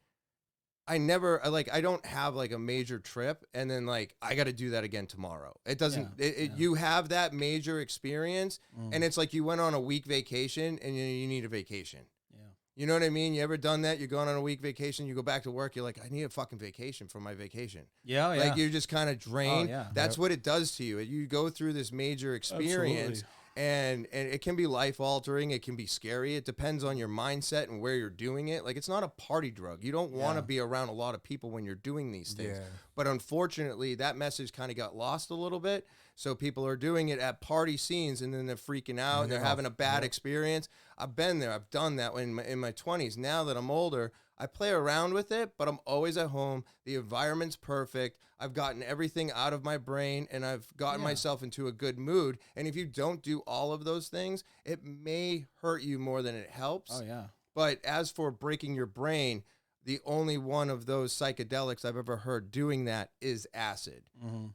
I don't have like a major trip and then like I got to do that again tomorrow. It doesn't. You have that major experience, and it's like you went on a week vacation and you need a vacation. Yeah. You know what I mean? You ever done that? You're going on a week vacation, you go back to work, you're like, I need a fucking vacation from my vacation. Yeah. Like you're just kind of drained. Oh, yeah. That's what it does to you. You go through this major experience. Absolutely. And it can be life altering. It can be scary. It depends on your mindset and where you're doing it. Like it's not a party drug. You don't want to be around a lot of people when you're doing these things. Yeah. But unfortunately, that message kind of got lost a little bit. So people are doing it at party scenes and then they're freaking out. They're having a bad experience. I've been there. I've done that in my 20s. Now that I'm older, I play around with it, but I'm always at home. The environment's perfect. I've gotten everything out of my brain and I've gotten myself into a good mood. And if you don't do all of those things, it may hurt you more than it helps. Oh yeah. But as for breaking your brain, the only one of those psychedelics I've ever heard doing that is acid.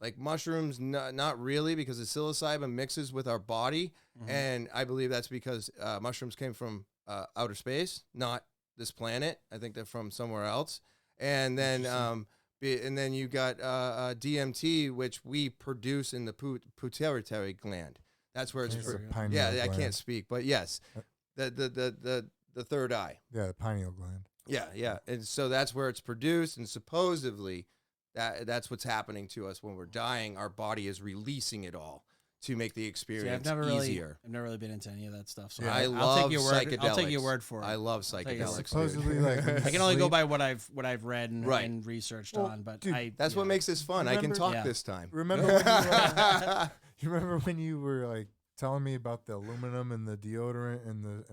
Like mushrooms, not really, because the psilocybin mixes with our body. And I believe that's because mushrooms came from outer space, not this planet. I think they're from somewhere else. And then you got DMT, which we produce in the pituitary gland. That's where it's. I can't speak, but yes, the third eye. Yeah, the pineal gland. Yeah, and so that's where it's produced, and supposedly that's what's happening to us when we're dying. Our body is releasing it all to make the experience easier. I've never really been into any of that stuff. So Yeah, I I'll love take your word. psychedelics. I'll take your word for it. I love psychedelics. Dude. Supposedly, like when you I can only go sleep- by what I've read and researched on, but dude, That's what makes this fun. I can Remember- talk this time. Remember when you remember when you were like telling me about the aluminum and the deodorant and the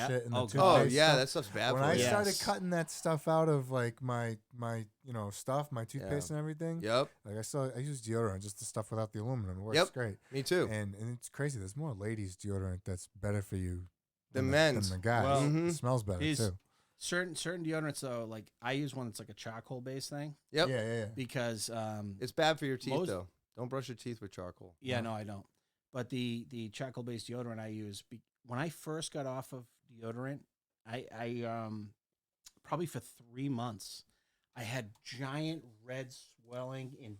shit and the toothpaste Oh yeah, stuff? that stuff's bad When for I you. started cutting that stuff out of like my stuff, my toothpaste and everything. Yep. Like I use deodorant, just the stuff without the aluminum. It works great. Me too. And it's crazy. There's more ladies deodorant that's better for you than men's. Than the guys. Well, It smells better too. Certain deodorants though, like I use one that's like a charcoal based thing. Yep. Yeah. Because it's bad for your teeth though. Don't brush your teeth with charcoal. Yeah, no, I don't. But the charcoal based deodorant I use, when I first got off of deodorant, I probably for 3 months, I had giant red swelling in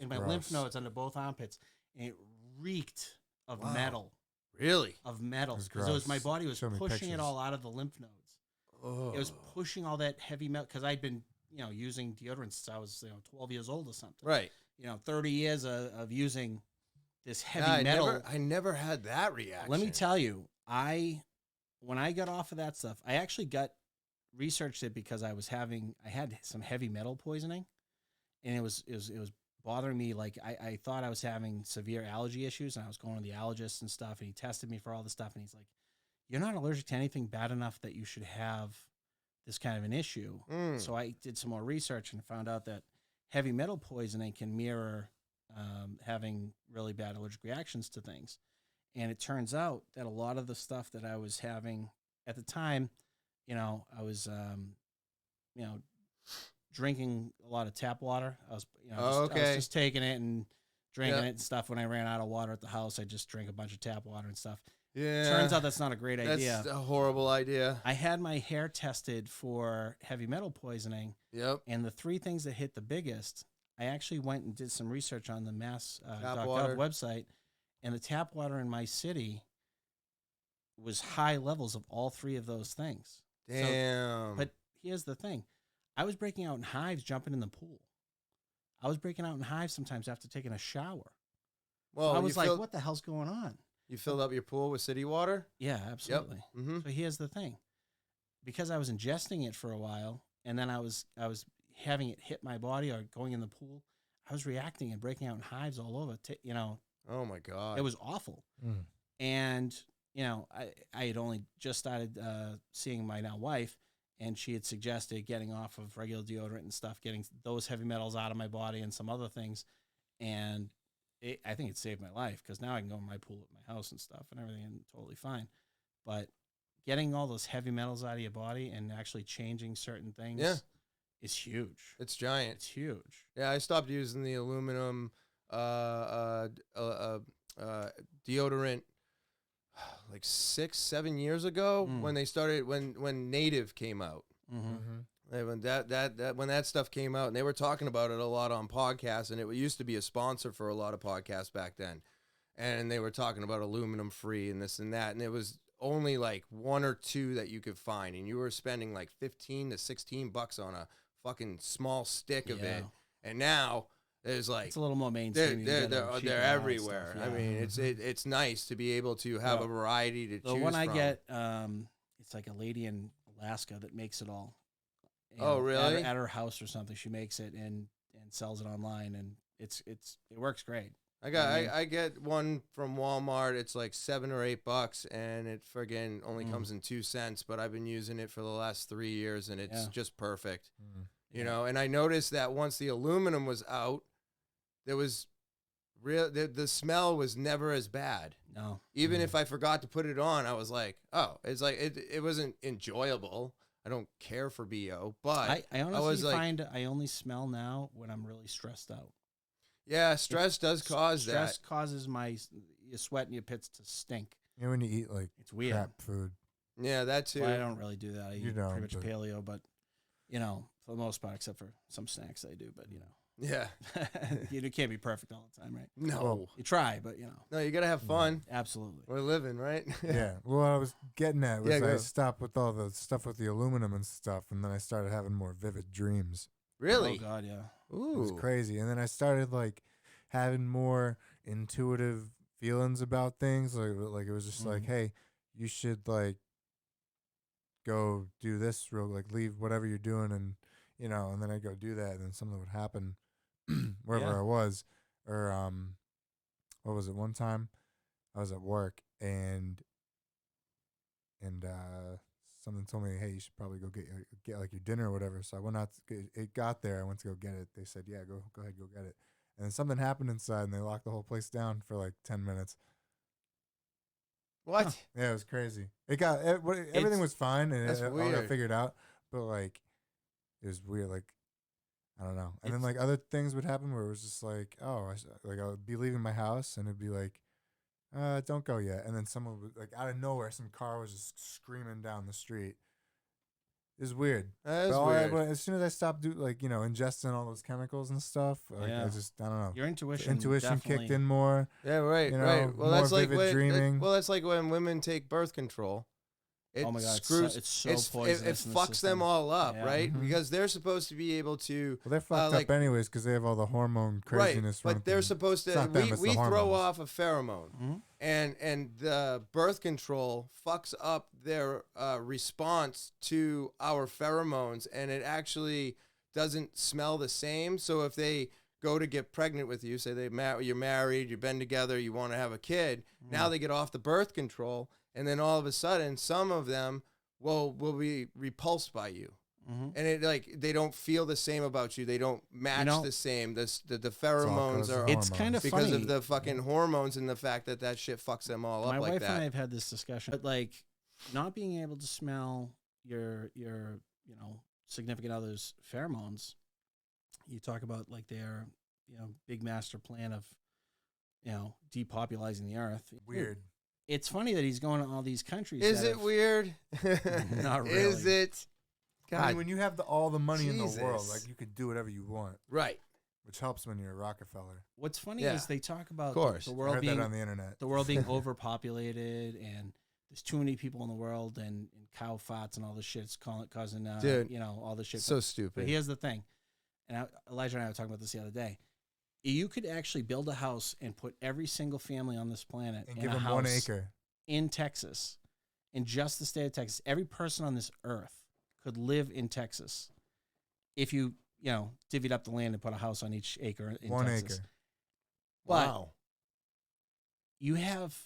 my lymph nodes under both armpits, and it reeked of metal. Really? Of metal, That's because my gross. body was Show me pushing it pictures. all out of the lymph nodes. It was pushing all that heavy metal because I'd been using deodorant since I was 12 years old or something. Right. 30 years of using this heavy metal. I never had that reaction. Let me tell you, when I got off of that stuff, I actually researched it because I had some heavy metal poisoning, and it was bothering me. Like I thought I was having severe allergy issues, and I was going to the allergist and stuff, and he tested me for all this stuff, and he's like, "You're not allergic to anything bad enough that you should have this kind of an issue." So I did some more research and found out that heavy metal poisoning can mirror having really bad allergic reactions to things. And it turns out that a lot of the stuff that I was having at the time, I was, drinking a lot of tap water. I was, I was just taking it and drinking it and stuff. When I ran out of water at the house, I just drank a bunch of tap water and stuff. Yeah. Turns out that's not a great idea. That's a horrible idea. I had my hair tested for heavy metal poisoning. Yep. And the three things that hit the biggest, I actually went and did some research on the mass.gov website, and the tap water in my city was high levels of all three of those things. Damn. But here's the thing. I was breaking out in hives jumping in the pool. I was breaking out in hives sometimes after taking a shower. Well, so I was like, what the hell's going on? You filled up your pool with city water? Yeah, absolutely. Yep. Mm-hmm. So here's the thing. Because I was ingesting it for a while, and then I was having it hit my body or going in the pool, I was reacting and breaking out in hives all over. Oh my God. It was awful. Mm. And, I had only just started seeing my now wife, and she had suggested getting off of regular deodorant and stuff, getting those heavy metals out of my body and some other things. And I think it saved my life, because now I can go in my pool at my house and stuff and everything, and totally fine. But getting all those heavy metals out of your body and actually changing certain things is huge. It's giant. It's huge. Yeah, I stopped using the aluminum deodorant like 6-7 years ago when they started when Native came out. When when that stuff came out, and they were talking about it a lot on podcasts, and it used to be a sponsor for a lot of podcasts back then, and they were talking about aluminum free and this and that, and it was only like 1 or 2 that you could find, and you were spending like $15 to $16 on a fucking small stick of it, and now there's like it's a little more mainstream. They're everywhere. Stuff, I mean, it's nice to be able to have a variety to choose from. The one I get, it's like a lady in Alaska that makes it all. Really? At her house or something, she makes it and sells it online, and it works great. I get one from Walmart. It's like $7 or $8, and it friggin' only comes in 2 cents. But I've been using it for the last 3 years, and it's just perfect. You know, and I noticed that once the aluminum was out, there was the smell was never as bad. No, even if I forgot to put it on, I was like, oh, it's like it wasn't enjoyable. I don't care for BO, but I honestly find I only smell now when I'm really stressed out. Yeah, stress does cause that. Stress causes your sweat and your pits to stink. Yeah, when you eat like it's weird crap food. Yeah, that too. Well, I don't really do that. I eat pretty much paleo, but for the most part, except for some snacks I do. But yeah, you can't be perfect all the time, right? No, well, you try, but no, you gotta have fun. Absolutely, we're living, right? Yeah. Well, what I was getting at was I stopped with all the stuff with the aluminum and stuff, and then I started having more vivid dreams. Really? Oh God, yeah. Ooh, it was crazy. And then I started like having more intuitive feelings about things. Like it was just like, hey, you should like go do this leave whatever you're doing, and and then I go do that, and then something would happen wherever I was. Or what was it? One time I was at work, and something told me, hey, you should probably go get like your dinner or whatever. So I went out. It got there. I went to go get it. They said, yeah, go ahead, go get it. And then something happened inside, and they locked the whole place down for like 10 minutes. What? Huh. Yeah, it was crazy. Everything was fine, and that's all weird. got figured out. But like, it was weird. Like, I don't know. And then like other things would happen where it was just like, oh, I would be leaving my house, and it'd be like, don't go yet. And then someone would, like, out of nowhere, some car was just screaming down the street. It was weird. That is weird. But as soon as I stopped ingesting all those chemicals and stuff, like I don't know. Your intuition kicked in more. Yeah, right, right. Well, that's like dreaming. That's like when women take birth control. Oh my God, screws. It's so poisonous. It fucks them all up, right? Because they're supposed to be able to. Well, they're fucked up anyways because they have all the hormone craziness. Right, but they're supposed to. We throw off a pheromone, and the birth control fucks up their response to our pheromones, and it actually doesn't smell the same. So if they go to get pregnant with you, say you're married, you've been together, you want to have a kid, now they get off the birth control. And then all of a sudden, some of them will be repulsed by you. And it like they don't feel the same about you. They don't match the same. The pheromones are. It's kind of because funny. of the fucking hormones and the fact that shit fucks them all up like that. My wife and I have had this discussion, but like not being able to smell your significant other's pheromones. You talk about like their big master plan of depopulizing the earth. Weird. It's funny that he's going to all these countries. Is it weird? Not really. Is it? God. I mean, when you have all the money in the world, Jesus. like you could do whatever you want. Right. Which helps when you're a Rockefeller. What's funny is they talk about the I world heard being that on the internet. the world being overpopulated and there's too many people in the world and cow farts and all this shit's causing Dude, all this shit. So stupid. But here's the thing, and Elijah and I were talking about this the other day. You could actually build a house and put every single family on this planet And in give a them house 1 acre. in Texas, in just the state of Texas. Every person on this earth could live in Texas if you divvied up the land and put a house on each acre in 1 Texas. acre. But wow. you have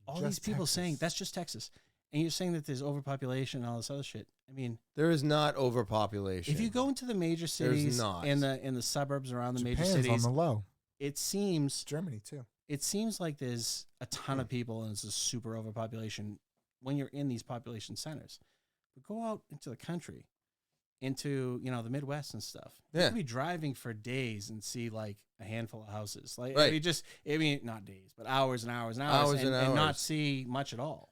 all Just these people Texas. saying that's just Texas, and you're saying that there's overpopulation and all this other shit. I mean, There is not overpopulation. if you go into the major cities not. and the suburbs around the major Japan's cities, on the low. it seems Germany too. it seems like there's a ton of people and it's a super overpopulation when you're in these population centers. But go out into the country, into the Midwest and stuff. You Yeah. could be driving for days and see like a handful of houses. Like Right. not days, but hours and hours and hours, and not hours. see much at all.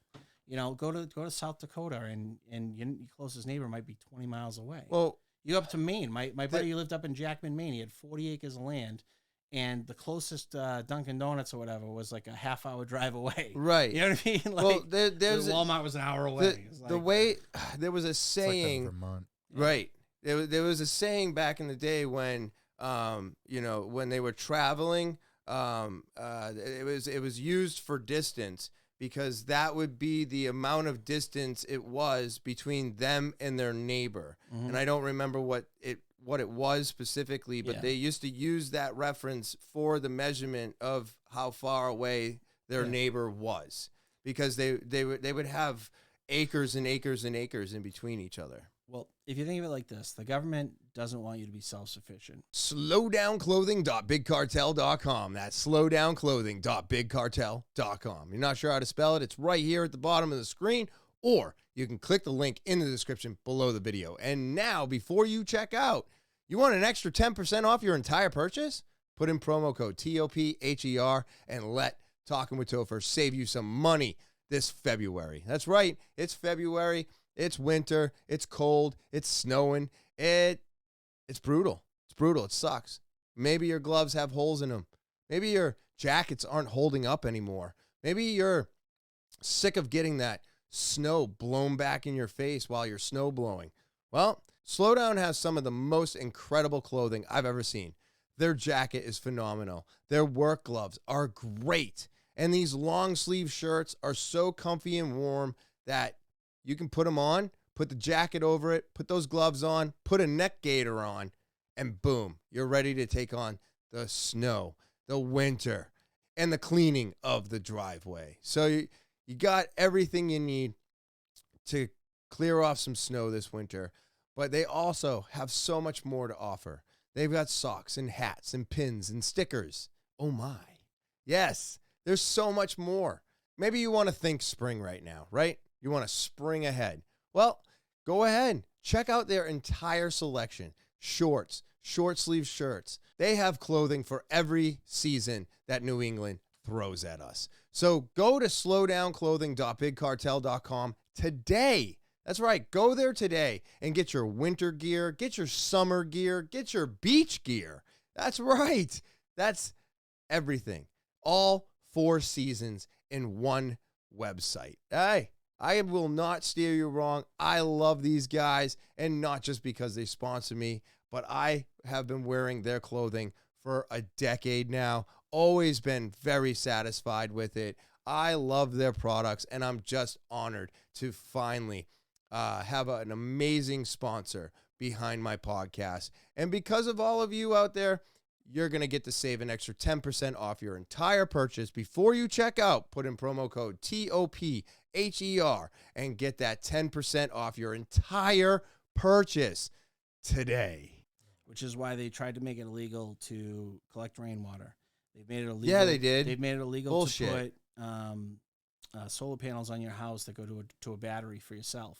Go to South Dakota and your closest neighbor might be 20 miles away. Well, You go up to Maine. My buddy lived up in Jackman, Maine. He had 40 acres of land, and the closest Dunkin' Donuts or whatever was like a half-hour drive away. right. You know what I mean? Like, Well, there's Walmart was an hour away. It's the like- way there was a It's like that in saying. Vermont. Right. There was a saying back in the day when when they were traveling, it was used for distance because that would be the amount of distance it was between them and their neighbor. Mhm. And I don't remember what it was specifically, but Yeah. they used to use that reference for the measurement of how far away their Yeah. neighbor was, because they would have acres and acres and acres in between each other. Well, if you think of it like this, the government doesn't want you to be self-sufficient. Slowdownclothing.bigcartel.com. That's slowdownclothing.bigcartel.com. You're not sure how to spell it? It's right here at the bottom of the screen, or you can click the link in the description below the video. And now, before you check out, you want an extra 10% off your entire purchase? Put in promo code TOPHER and let Talking with Topher save you some money this February. That's right. It's February. It's winter. It's cold. It's snowing. It's brutal. It's brutal. It sucks. Maybe your gloves have holes in them. Maybe your jackets aren't holding up anymore. Maybe you're sick of getting that snow blown back in your face while you're snow blowing. Well, Slowdown has some of the most incredible clothing I've ever seen. Their jacket is phenomenal. Their work gloves are great. And these long sleeve shirts are so comfy and warm that you can put them on, put the jacket over it, put those gloves on, put a neck gaiter on, and boom, you're ready to take on the snow, the winter, and the cleaning of the driveway. So you got everything you need to clear off some snow this winter, but they also have so much more to offer. They've got socks and hats and pins and stickers. Oh my. Yes, there's so much more. Maybe you want to think spring right now, right? You want to spring ahead. Well, go ahead. Check out their entire selection. Shorts, short sleeve shirts. They have clothing for every season that New England throws at us. So go to slowdownclothing.bigcartel.com today. That's right. Go there today and get your winter gear, get your summer gear, get your beach gear. That's right. That's everything. All 4 seasons in one website. Hey, I will not steer you wrong. I love these guys, and not just because they sponsor me, but I have been wearing their clothing for a decade now. Always been very satisfied with it. I love their products, and I'm just honored to finally have an amazing sponsor behind my podcast. And because of all of you out there, you're going to get to save an extra 10% off your entire purchase. Before you check out, put in promo code TOPHER and get that 10% off your entire purchase today. Which is why they tried to make it illegal to collect rainwater. They've made it illegal. Yeah, they did. They've made it illegal Bullshit. to put solar panels on your house that go to a battery for yourself,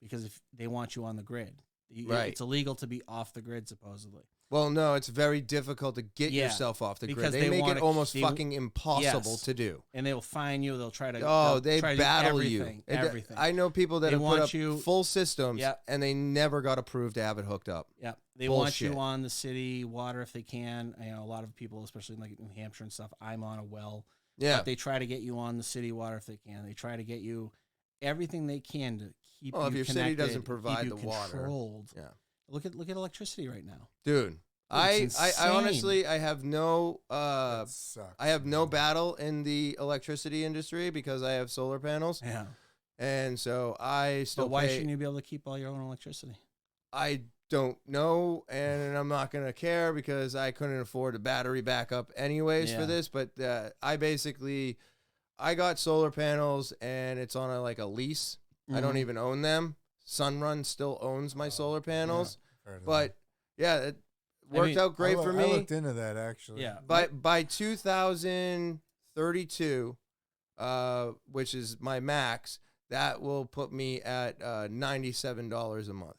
because if they want you on the grid, Right. It's illegal to be off the grid supposedly. Well, no, it's very difficult to get yourself off the grid. Because They make it almost they- fucking impossible Yes. to do. And they will fine you. They'll try to. They try to do battle you. everything. I know people that They have put want up you- full systems Yep. and they never got approved to have it hooked up. Yeah, they want Bullshit. you on the city water if they can. You know, a lot of people, especially in like New Hampshire and stuff, I'm on a well. Yeah. But they try to get you on the city water if they can. They try to get you everything they can to keep Well, you if your connected, city doesn't keep provide you the water. controlled. Yeah. Look at electricity right now. Dude, It's I insane. honestly I have no That sucks. I have no battle in the electricity industry because I have solar panels. Yeah. And so I still But why pay. shouldn't you be able to keep all your own electricity? I don't know, and I'm not going to care because I couldn't afford a battery backup anyways Yeah. for this. But I got solar panels, and it's on a lease. I don't Mhm. even own them. Sunrun still owns my solar panels, Heard of but yeah, it worked mean, out great that. for I me. looked into that actually. Yeah. By 2032, which is my max, that will put me at $97 a month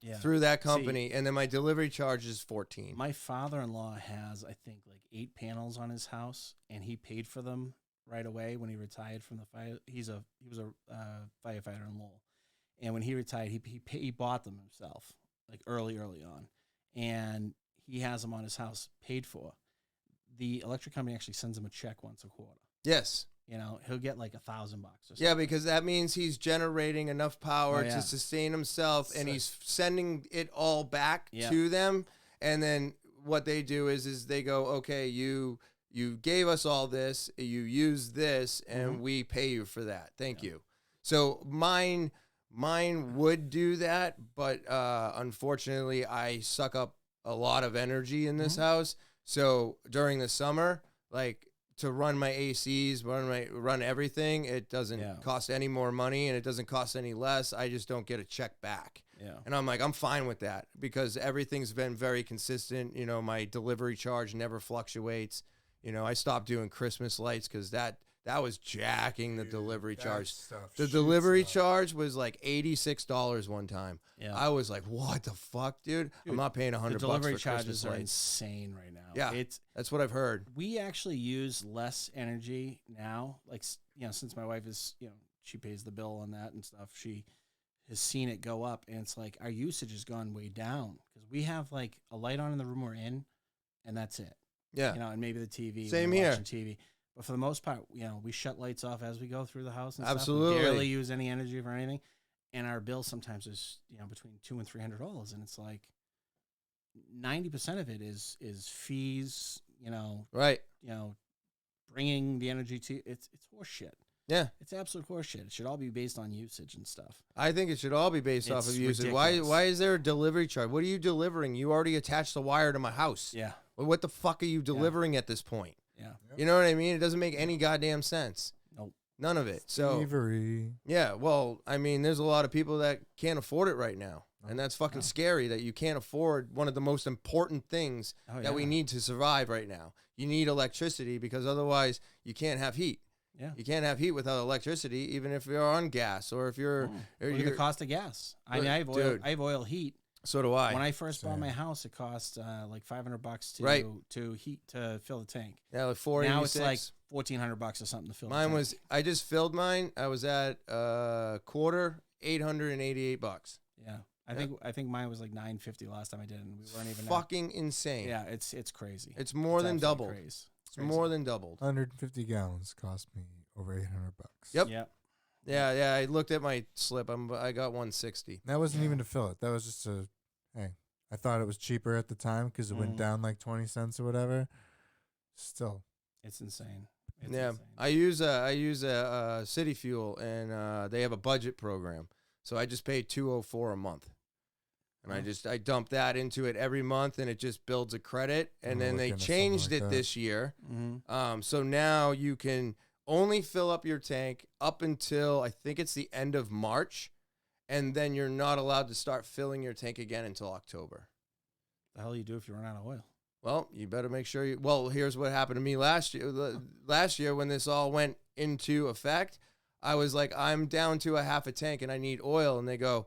Yeah. through that company, and then my delivery charge is $14. My father-in-law has, I think, like 8 panels on his house, and he paid for them right away when he retired from the fire. He was a firefighter in Lowell, and when he retired, he bought them himself, like early on, and he has them on his house paid for. The electric company actually sends him a check once a quarter. Yes. You know, he'll get like $1,000 or something. Yeah, because that means he's generating enough power Oh, yeah. to sustain himself, and he's sending it all back Yeah. to them. And then what they do is they go, okay, you gave us all this, you use this, and we pay you for that. Thank you. So mine would do that, but unfortunately, I suck up a lot of energy in this house. So during the summer, like, to run my ACs, run everything, it doesn't cost any more money, and it doesn't cost any less. I just don't get a check back. Yeah. And I'm like, I'm fine with that because everything's been very consistent. You know, my delivery charge never fluctuates. You know, I stopped doing Christmas lights because that was jacking the delivery charge. The delivery charge was like $86 one time. Yeah. I was like, what the fuck, dude? I'm not paying $100 The delivery for charges Christmas are lights. insane right now. Yeah, that's what I've heard. We actually use less energy now. Like, you know, since my wife is, you know, she pays the bill on that and stuff, she has seen it go up, and it's like our usage has gone way down because we have like a light on in the room we're in, and that's it. Yeah. You know, and maybe the TV. Same when we're here. watching TV. But for the most part, you know, we shut lights off as we go through the house and Absolutely. stuff. We barely use any energy for anything. And our bill sometimes is, you know, between $200 and $300. And it's like 90% of it is fees, you know. Right. You know, bringing the energy to it's horse shit. Yeah. It's absolute horse shit. It should all be based on usage and stuff. I think it should all be based off of It's usage. ridiculous. Why is there a delivery charge? What are you delivering? You already attached the wire to my house. Yeah. Well, what the fuck are you delivering at this point? Yeah. You know what I mean? It doesn't make any goddamn sense. Nope. None of it. So Thievery. yeah, well, I mean, there's a lot of people that can't afford it right now. And that's fucking scary that you can't afford one of the most important things that we need to survive right now. You need electricity because otherwise you can't have heat. Yeah. You can't have heat without electricity, even if you're on gas or if you're. Or Look at the cost of gas. I mean, I have oil heat. So do I. When I first bought my house, it cost like $500 to heat to fill the tank. Yeah, like $486. Now it's like $1,400 or something to fill. Mine the tank. was. I just filled mine. I was at quarter $888. Yeah, I think mine was like $950 last time I did it, and we weren't even fucking insane. Yeah, it's crazy. It's more than doubled. Crazy. It's more than doubled. 150 gallons cost me over $800. Yep. Yep. Yeah. I looked at my slip. I got 160. That wasn't even to fill it. That was just hey, I thought it was cheaper at the time because it went down like 20 cents or whatever. Still, it's insane. Insane. I use a City Fuel, and they have a budget program, so I just pay $204 a month, and I dump that into it every month, and it just builds a credit, and then they changed it this year, so now you can only fill up your tank up until I think it's the end of March. and then you're not allowed to start filling your tank again until October. The hell you do if you run out of oil? Well, you better make sure you. Well, here's what happened to me last year. Last year, when this all went into effect, I was like, I'm down to a half a tank and I need oil. And they go,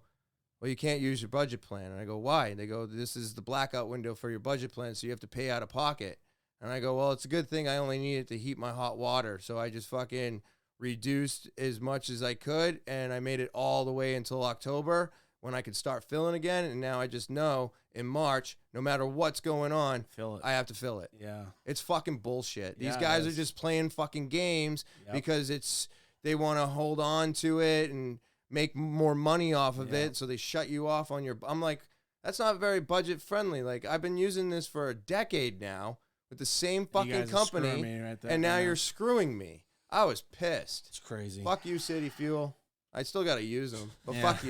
well, you can't use your budget plan. And I go, why? And they go, this is the blackout window for your budget plan, so you have to pay out of pocket. And I go, well, it's a good thing I only need it to heat my hot water. So I just fucking reduced as much as I could, and I made it all the way until October when I could start filling again. And now I just know in March, no matter what's going on, Fill it. I have to fill it. Yeah. It's fucking bullshit. These Yeah, guys it are is. just playing fucking games Yep. because they want to hold on to it and make more money off of it. So they shut you off on your, I'm like, that's not very budget friendly. Like, I've been using this for a decade now with the same fucking company, and now you're screwing me. I was pissed. It's crazy. Fuck you, City Fuel. I still got to use them, but fuck you.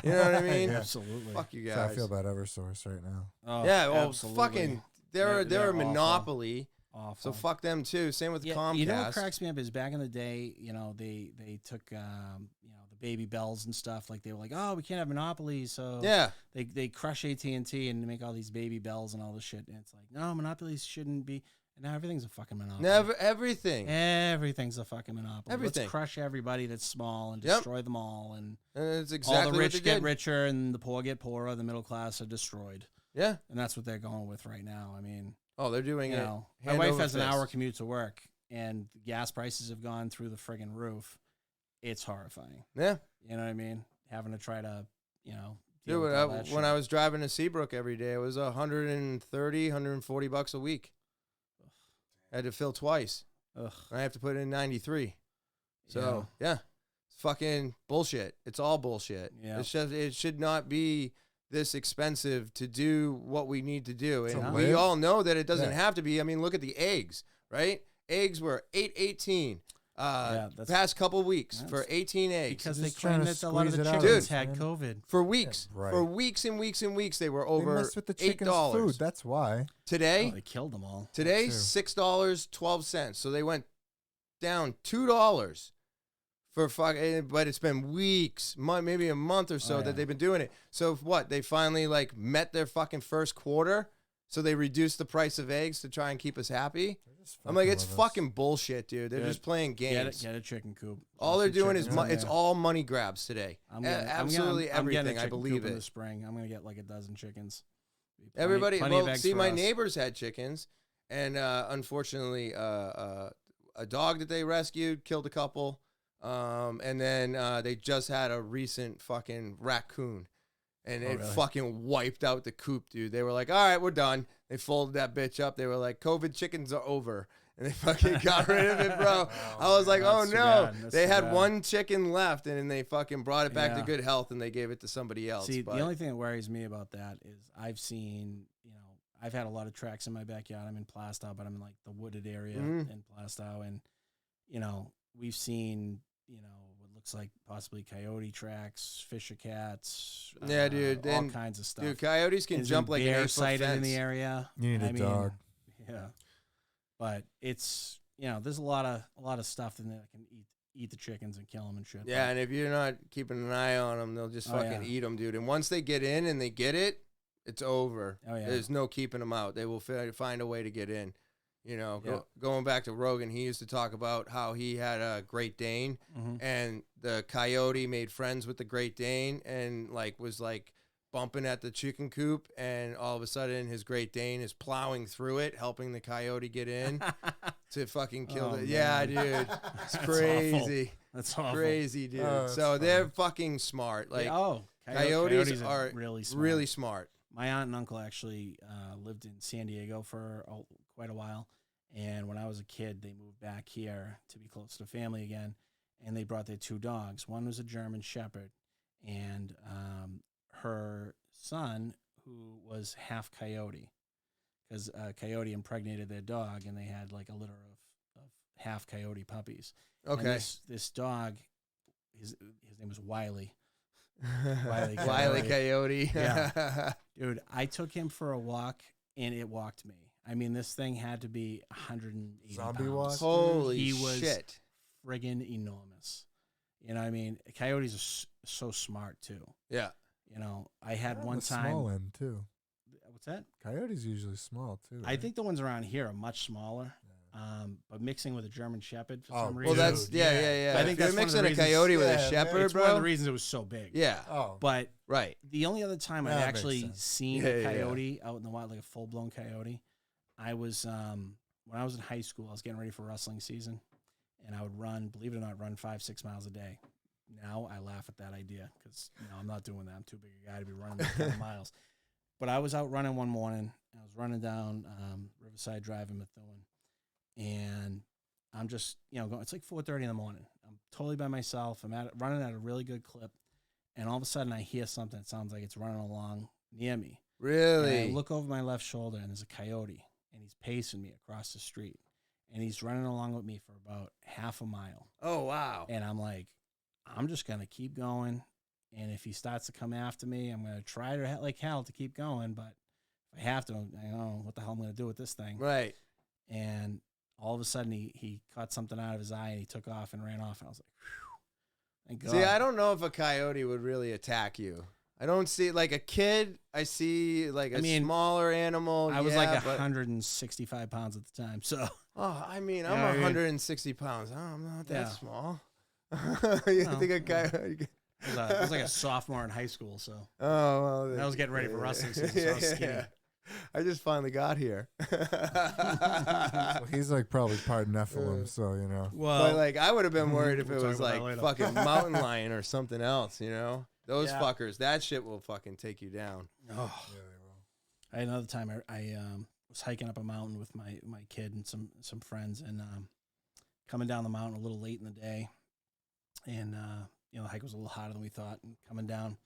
You know what I mean? Yeah. Absolutely. Fuck you So guys. I feel about EverSource right now. Oh, Yeah, well, absolutely. fucking, they're a awful. monopoly. Awful. So fuck them too. Same with Comcast. You know what cracks me up is back in the day, they took the baby bells and stuff. Like, they were like, oh, we can't have monopolies, so Yeah. they crush AT&T and make all these baby bells and all this shit. And it's like, no, monopolies shouldn't be. And now everything's a fucking monopoly. Never everything. Everything's a fucking monopoly. Everything. Let's crush everybody that's small and Yep. destroy them all. And And it's exactly all the what rich they get did. richer and the poor get poorer. The middle class are destroyed. Yeah. And that's what they're going with right now. I mean, Oh, they're doing you it. know, my hand wife over has an fist. hour commute to work, and gas prices have gone through the friggin' roof. It's horrifying. Yeah. You know what I mean? Having to try to, deal Dude, with all that when shit. I was driving to Seabrook every day, it was $140 a week. I had to fill twice. Ugh. I have to put in 93. So, yeah. It's fucking bullshit. It's all bullshit. Yeah. It's just, it should not be this expensive to do what we need to do. To And we live? all know that it doesn't Yeah. have to be. I mean, look at the eggs, right? Eggs were $8.18 that's- past couple weeks that's for 18 eggs. because They're they just trying claimed to that a lot of squeeze the it out chickens of had us, man. COVID. For weeks. Yeah, right. For weeks and weeks and weeks, they were They over messed with the chicken's $8. food. That's why. Today, Oh, they killed them all. Today, too. $6.12. So they went down $2 for fucking. But it's been weeks, maybe a month or so Oh, yeah. that they've been doing it. So what? They finally like met their fucking first quarter. So they reduced the price of eggs to try and keep us happy. I'm like, it's fucking bullshit, dude. They're Good. just playing games. Get a chicken coop. All they're doing is Chickens in it's there. all money grabs today. Absolutely I'm getting a everything. I chicken believe coop in it. the spring. I'm gonna get like a dozen chickens. Everybody, plenty of well, eggs see, for my us. neighbors had chickens, and unfortunately, a dog that they rescued killed a couple, and then they just had a recent fucking raccoon, and it really? fucking wiped out the coop, dude. They were like, all right, we're done. They folded that bitch up. They were like, COVID chickens are over. And they fucking got rid of it, bro. I was like, oh That's too no. bad. That's They too had bad. one chicken left, and then they fucking brought it back to Yeah. good health, and they gave it to somebody else. See, but the only thing that worries me about that is I've seen, I've had a lot of tracks in my backyard. I'm in Plastow, but I'm in like the wooded area in Plastow, and we've seen, what looks like possibly coyote tracks, fisher cats, Yeah, dude, all then- kinds of stuff. dude, coyotes can There's jump been like an bear 8-foot sighted in the fence. area. You need a dog. Yeah, but it's there's a lot of stuff in there that can eat the chickens and kill them and shit. Yeah, but- and if you're not keeping an eye on them, they'll just Oh, fucking yeah. eat them, dude. And once they get in and they get it, it's over. Oh, yeah. There's no keeping them out. They will find a way to get in. Yeah. Going back to Rogan, he used to talk about how he had a Great Dane, Mhm. and the coyote made friends with the Great Dane, and was bumping at the chicken coop, and all of a sudden his Great Dane is plowing through it, helping the coyote get in to fucking kill Oh, it. Yeah, man. dude, it's That's crazy. That's awful. Crazy, dude. Oh, that's So they're funny. fucking smart. Like coyotes are really smart. really smart. My aunt and uncle actually lived in San Diego for quite a while, and when I was a kid, they moved back here to be close to family again, and they brought their two dogs. One was a German Shepherd, and her son, who was half coyote, because coyote impregnated their dog, and they had like a litter of half coyote puppies. And Okay. this dog, his name was Wiley. Wiley Coyote. Yeah. Dude, I took him for a walk, and it walked me. I mean, this thing had to be 180 Zombie pounds. walk? Holy He was shit. friggin' enormous. You know what I mean? Coyotes so smart too. Yeah. You know, I had They're on one the time. small end too. What's that? Coyotes usually small too. I right? think the ones around here are much smaller. But mixing with a German Shepherd for some Well, reason. that's yeah. I think If that's you're one of the mixing a reasons- coyote with a yeah, shepherd, it's bro. one of the reasons it was so big. Yeah. Oh, But Right. the only other time That I've makes actually sense. seen Yeah, a yeah, yeah. coyote out in the wild, like a full blown coyote, I was when I was in high school. I was getting ready for wrestling season, and I would run. Believe it or not, run 5-6 miles a day. Now I laugh at that idea because I'm not doing that. I'm too big a guy to be running that kind of miles. But I was out running one morning. I was running down Riverside Drive in Methuen, and I'm just going. It's like 4:30 in the morning. I'm totally by myself. I'm running at a really good clip, and all of a sudden I hear something that sounds like it's running along near me. Really? And I look over my left shoulder, and there's a coyote, and he's pacing me across the street, and he's running along with me for about half a mile. Oh wow. And I'm like, I'm just gonna keep going, and if he starts to come after me, I'm gonna try to like hell to keep going. But if I have to, I don't know what the hell I'm gonna do with this thing. Right. And all of a sudden, he caught something out of his eye, and he took off and ran off. And I was like, whew, thank God. See, I don't know if a coyote would really attack you. I don't see like a kid. I see like a smaller animal. I was yeah, like but- 165 pounds at the time, so. Oh, I mean, You I'm know what I mean? 160 pounds. Oh, I'm not that Yeah. small. You No. think a coyote? I was like a sophomore in high school, so Oh, well. I was getting ready for wrestling season, so I was skinny. I just finally got here. So he's like probably part Nephilim, so But like, I would have been worried if it We'll was talk like about that fucking mountain lion or something else. Those Yeah. fuckers. That shit will fucking take you down. Oh. I had another time I was hiking up a mountain with my kid and some friends, and coming down the mountain a little late in the day, and the hike was a little hotter than we thought, and coming down,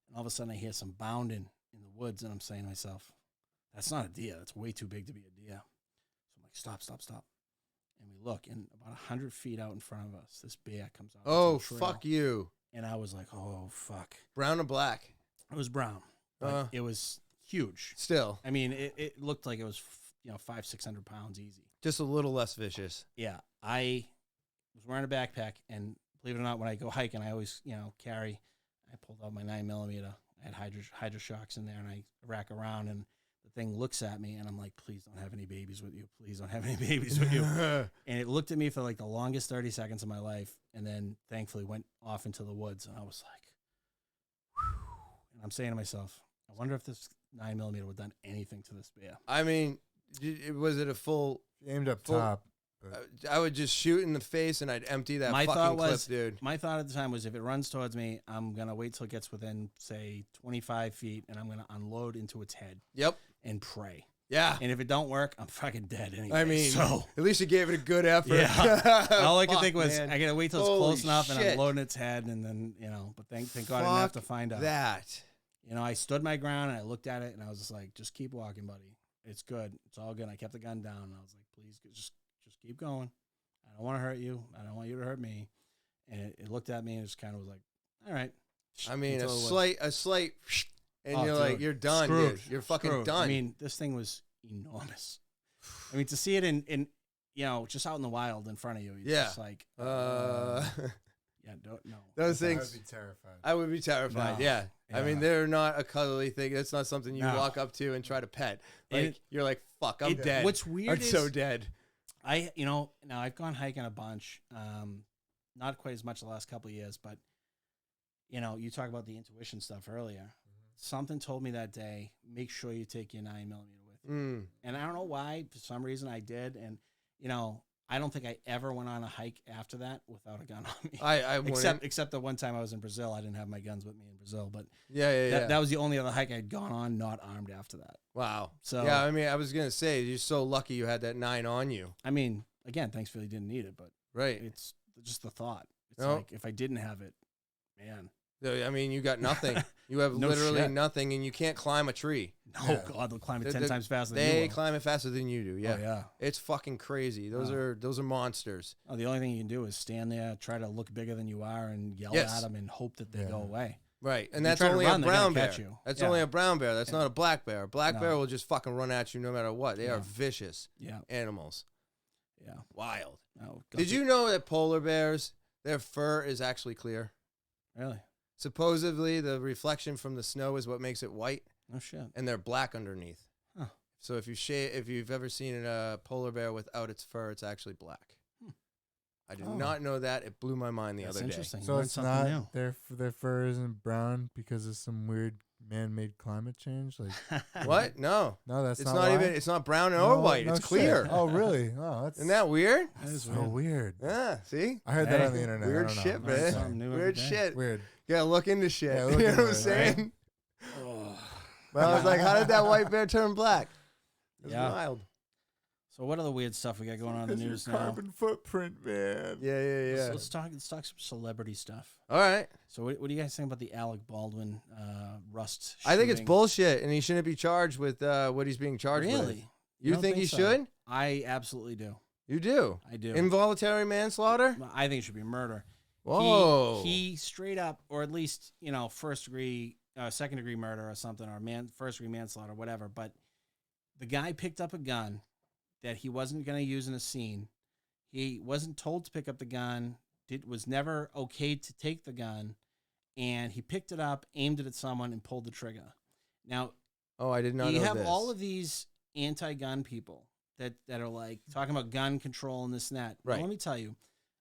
and all of a sudden I hear some bounding in the woods, and I'm saying to myself, that's not a deer. That's way too big to be a deer. So I'm like, stop. And we look, and about 100 feet out in front of us, this bear comes out. Oh, onto the trail. fuck you. And I was like, oh, fuck. Brown or black? It was brown. But it was huge. Still. I mean, it looked like it was, 500-600 pounds easy. Just a little less vicious. Yeah. I was wearing a backpack, and believe it or not, when I go hiking, I always, I pulled out my 9mm. I had hydro shocks in there, and I rack around, and the thing looks at me, and I'm like, please don't have any babies with you. Please don't have any babies with you. And it looked at me for like the longest 30 seconds of my life, and then thankfully went off into the woods, and I was like, whew. And I'm saying to myself, I wonder if this 9mm would have done anything to this bear. I mean, was it a full... aimed up Full- top. I would just shoot in the face and I'd empty that My fucking thought clip, was, dude. My thought at the time was, if it runs towards me, I'm going to wait till it gets within, say, 25 feet, and I'm going to unload into its head Yep. and pray. Yeah. And if it don't work, I'm fucking dead anyway. I mean, so at least you gave it a good effort. yeah. All I could Fuck, think was, man. I got to wait till it's Holy close enough, and shit. I'm loading its head, and then, but thank God I didn't have to find out. That. I stood my ground, and I looked at it, and I was just like, just keep walking, buddy. It's good. It's all good. And I kept the gun down, and I was like, please, just keep going. I don't want to hurt you. I don't want you to hurt me. And it looked at me and just kind of was like, all right. I mean, Until a it was- slight, and Oh, you're like, dude. you're done, Screwed. dude. You're fucking Screwed. done. I mean, this thing was enormous. I mean, to see it in just out in the wild in front of you, it's Yeah. just like, yeah, don't know. those I things. would be terrified. I would be terrified. No. Yeah. I mean, Yeah. they're not a cuddly thing. That's not something you No. walk up to and try to pet. And Like, you're like, fuck, I'm dead. What's weird I'm is so dead. now I've gone hiking a bunch, not quite as much the last couple of years, but you talk about the intuition stuff earlier. Something told me that day, make sure you take your 9mm with you. Mm. And I don't know why, for some reason I did. And, I don't think I ever went on a hike after that without a gun on me. I wouldn't. Except the one time I was in Brazil, I didn't have my guns with me in Brazil, but Yeah. that was the only other hike I'd gone on not armed after that. Wow. So Yeah, I mean, I was gonna say you're so lucky you had that 9 on you. I mean, again, thankfully didn't need it, but Right. it's just the thought. It's No. like if I didn't have it, man. I mean, you got nothing. You have No literally shit. nothing, and you can't climb a tree. No, Yeah. God, they'll climb it The- 10 the- times faster than They you will. climb it faster than you do. Yeah. Oh, yeah. It's fucking crazy. Those are monsters. Oh, the only thing you can do is stand there, try to look bigger than you are, and yell Yes. at them and hope that they Yeah. go away. Right. And you that's try to only run, a they're gonna brown bear. catch you. That's Yeah. only a brown bear. That's not a black bear. A black No. bear will just fucking run at you no matter what. They are Yeah. vicious Yeah, animals. yeah. Wild. Oh, Did you know that polar bears, their fur is actually clear? really? supposedly the reflection from the snow is what makes it white, Oh shit. and they're black underneath. Huh. So if you've ever seen a polar bear without its fur, it's actually black. I did not know that. It blew my mind the That's other day. interesting. So Learned it's something not new. their fur isn't brown because of some weird man-made climate change. Like What? No. no, that's It's not not why? even. It's not brown or white. no It's shit. clear. Oh really? Oh, that's Isn't that weird? That is so weird. Yeah. See. I heard that on the internet. I Weird don't know. shit, I'm man. just Something saying. new Weird every day. shit. Weird. Yeah, look into shit. Yeah, You look know into what I'm it, right? saying? But I was like, how did that white bear turn black? It's Yeah. wild. So what other weird stuff we got going on in the Because your news now? carbon footprint, man. Yeah. Let's talk some celebrity stuff. All right. So what do you guys think about the Alec Baldwin Rust? I think it's shooting? bullshit, and he shouldn't be charged with what he's being charged with. Really? You don't think he so? should? I absolutely do. You do. I do. Involuntary manslaughter? I think it should be murder. Whoa. He straight up, or at least first degree, second degree murder or something, or first degree manslaughter, whatever. But the guy picked up a gun that he wasn't going to use in a scene. He wasn't told to pick up the gun. Was never okay to take the gun, and he picked it up, aimed it at someone, and pulled the trigger. Now, I did not know you have this. all of these anti-gun people that are like talking about gun control and this and that. Right. Now, let me tell you,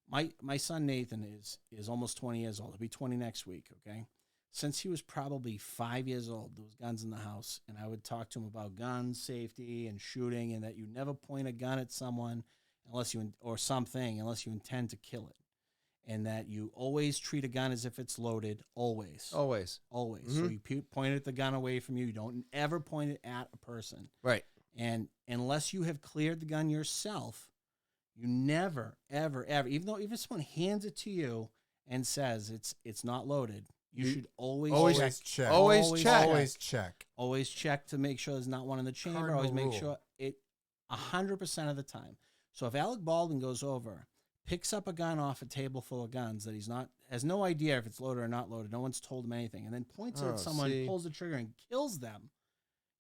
my son Nathan is almost 20 years old. He'll be 20 next week. Okay. Since he was probably 5 years old, there was guns in the house, and I would talk to him about gun safety and shooting, and that you never point a gun at someone unless you intend to kill it, and that you always treat a gun as if it's loaded. Always. Always. So you point the gun away from you. You don't ever point it at a person. Right. And unless you have cleared the gun yourself, you never, ever, ever, even if someone hands it to you and says it's not loaded, you should always check. Always check to make sure there's not one in the chamber. Cardinal Always make rule. sure it 100% of the time. So if Alec Baldwin goes over, picks up a gun off a table full of guns that has no idea if it's loaded or not loaded, no one's told him anything, and then points it at someone, pulls the trigger, and kills them,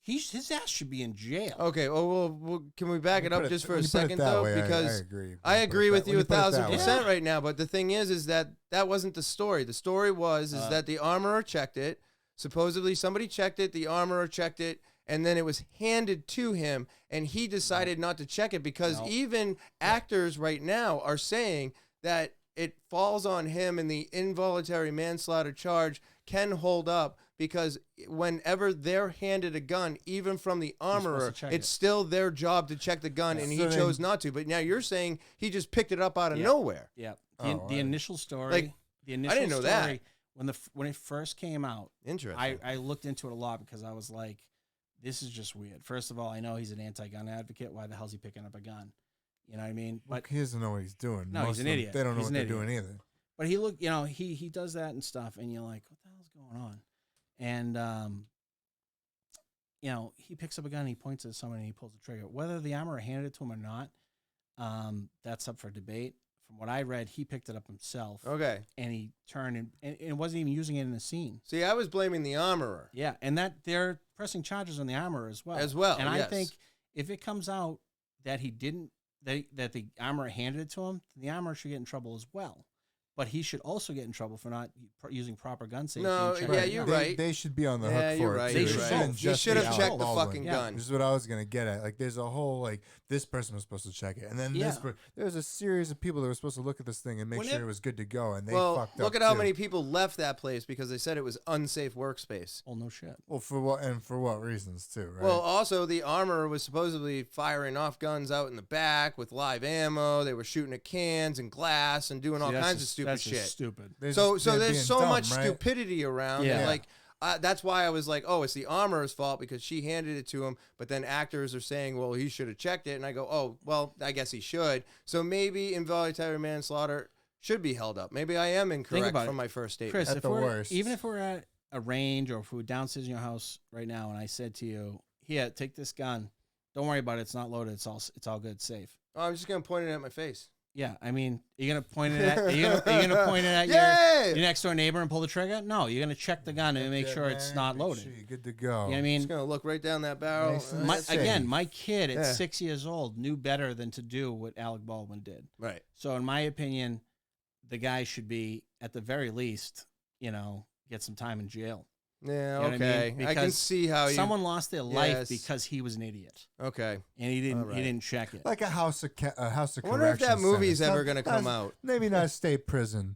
his ass should be in jail. Okay. Well, can we back it up just for a second, though? Way, Because I I agree with you 1,000% way. right now. But the thing is that wasn't the story. The story was that the armorer checked it. Supposedly somebody checked it. The armorer checked it. And then it was handed to him, and he decided not to check it because even actors right now are saying that it falls on him, and the involuntary manslaughter charge can hold up because whenever they're handed a gun, even from the armorer, it's still their job to check the gun, and he chose not to. But now you're saying he just picked it up out of nowhere. Yeah. The initial story. Like, the initial I didn't know story, that. When it first came out, Interesting. I looked into it a lot because I was like, this is just weird. First of all, I know he's an anti-gun advocate. Why the hell's he picking up a gun? You know what I mean? But he doesn't know what he's doing. No, he's an idiot. They don't know He's what an they're idiot. doing either. But he does that and stuff, and you're like, what the hell's going on? And he picks up a gun, and he points at someone, and he pulls the trigger. Whether the armorer handed it to him or not, that's up for debate. From what I read, he picked it up himself. Okay. And he turned and wasn't even using it in the scene. See, I was blaming the armorer. Yeah, and that they're pressing charges on the armorer as well. And I think if it comes out that he didn't, that the armorer handed it to him, then the armorer should get in trouble as well. But he should also get in trouble for not using proper gun safety. No, and checking yeah, the you're gun. right. They should be on the hook you're for right. it. They too. should It both. shouldn't He just should be have Alec checked the Baldwin. fucking Yeah. gun. This is what I was gonna get at. Like, there's a whole this person was supposed to check it, and then there's a series of people that were supposed to look at this thing and make sure it was good to go, and they fucked up. Look at how too. many people left that place because they said it was unsafe workspace. Well, no shit. Well, for what reasons too, right? Well, also the armorer was supposedly firing off guns out in the back with live ammo. They were shooting at cans and glass and doing all kinds of stupid shit. Stupid. So They're there's being so dumb, much right? stupidity around. Yeah. And like that's why I was like, oh, it's the armorer's fault because she handed it to him. But then actors are saying, well, he should have checked it. And I go, oh, well, I guess he should. So maybe involuntary manslaughter should be held up. Maybe I am incorrect from my first statement. Chris, At the worst. even if we're at a range or if we're downstairs in your house right now, and I said to you, "Here, take this gun. Don't worry about it. It's not loaded. It's all good. It's safe." Oh, I'm just gonna point it at my face. Yeah, I mean, you're gonna point it at you're gonna point it at your next door neighbor and pull the trigger? No, you're gonna check the gun and make sure it's not loaded. Sure you're good to go. You know what I mean? Just gonna look right down that barrel. Nice and My kid at 6 years old knew better than to do what Alec Baldwin did. Right. So in my opinion, the guy should be at the very least, get some time in jail. Yeah, You know what I okay. mean? I can Because see how you. someone lost their life Yes. because he was an idiot Okay. and he didn't All right. he didn't check it. Like a house of I wonder if correction that movie's center. ever going to come out. Maybe not state prison.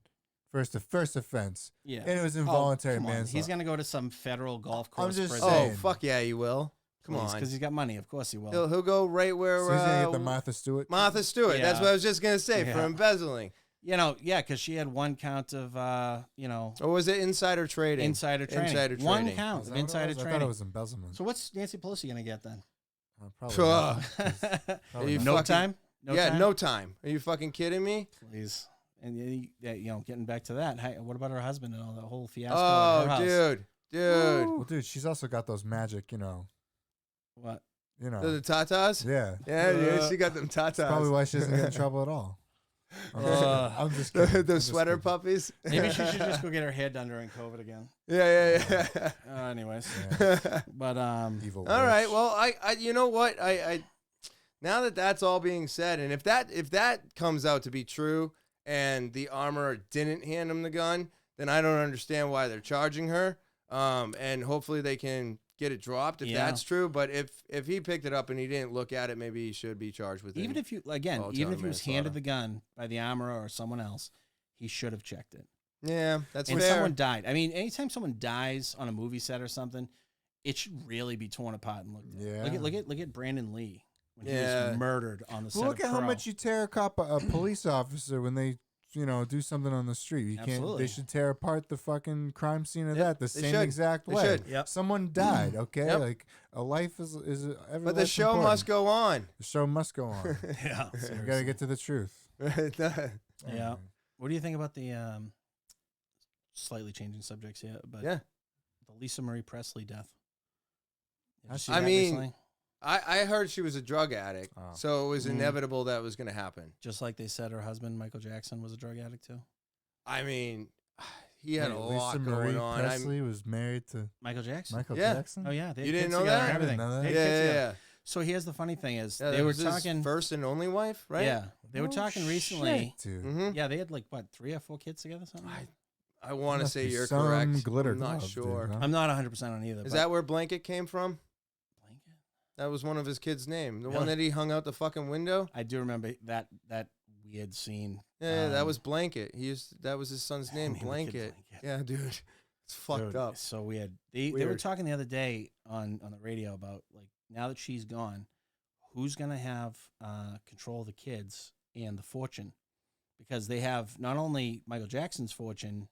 First offense. Yeah, And it was involuntary come on. manslaughter. He's gonna go to some federal golf course just prison. saying. Oh, fuck yeah, he will. Come on. because he's got money. Of course he will. He'll go right where So he's gonna get the Martha Stewart. Martha Stewart. That's Yeah. what I was just going to say, for Yeah. embezzling. You know, yeah, because she had one count of, Or was it insider trading? insider trading. Insider One trading. count Is of that what it insider was? I thought trading. it was embezzlement. So what's Nancy Pelosi gonna get then? Probably Phew. not. Are you No fucking- time? yeah, time? no time. Are you fucking kidding me? Please. And getting back to that, what about her husband and all that whole fiasco? at her Oh, house? dude. Well, dude, she's also got those magic, What? The tatas? Yeah. Yeah, dude, she got them tatas. That's probably why she doesn't get in trouble at all. I'm just kidding. I'm the just sweater kidding. puppies? Maybe she should just go get her hair done during COVID again. Yeah. Anyways, Yeah. but Evil All right. witch. Well, I you know what? I now that that's all being said, and if that comes out to be true, and the armorer didn't hand him the gun, then I don't understand why they're charging her. And hopefully they can get it dropped if Yeah. that's true. But if he picked it up and he didn't look at it, maybe he should be charged with it. even if he was Minnesota. handed the gun by the armorer or someone else, he should have checked it. Yeah, that's And fair. someone died. I mean, anytime someone dies on a movie set or something, it should really be torn apart and looked at. Yeah. Look at Brandon Lee when he Yeah. was murdered on the set. Well, look of at how Crow. much you tear a police officer when they, do something on the street. You can't. Absolutely. They should tear apart the fucking crime scene of Yep, that the they same should. exact They way. should. Yep. Someone died. Okay, Yep. like a life is every But the life's show important. must go on. The show must go on. Yeah, You got to get to the truth. yeah. What do you think about the slightly changing subjects here? But Yeah. the Lisa Marie Presley death. Did you I see I that mean, recently? I heard she was a drug addict, Oh. so it was Mhm. inevitable that was going to happen. Just like they said her husband Michael Jackson was a drug addict too. I mean, he had a Wait, lot Lisa going Marie on. Presley was married to Michael Jackson. Michael Yeah. Jackson. Oh yeah, they had You didn't kids know together that? and I everything. didn't know that. They Yeah, had kids yeah, together. yeah. So here's the funny thing is Yeah, they that were was his talking. first and only wife, right? Yeah, they were No talking recently. shit, dude. Mm-hmm. Yeah, they had like what 3 or 4 kids together, something. I want to Must say be you're some correct. glitter I'm not glove, sure. dude, huh? I'm not 100% on either. Is but that where Blanket came from? Blanket? That was one of his kids' name. The one Really? that he hung out the fucking window. I do remember that weird scene. Yeah, that was Blanket. That was his son's name, named the kid Blanket. Blanket. Yeah, dude, it's fucked Dude, up. So weird. They were Weird. talking the other day on the radio about like now that she's gone, who's gonna have control of the kids and the fortune, because they have not only Michael Jackson's fortune,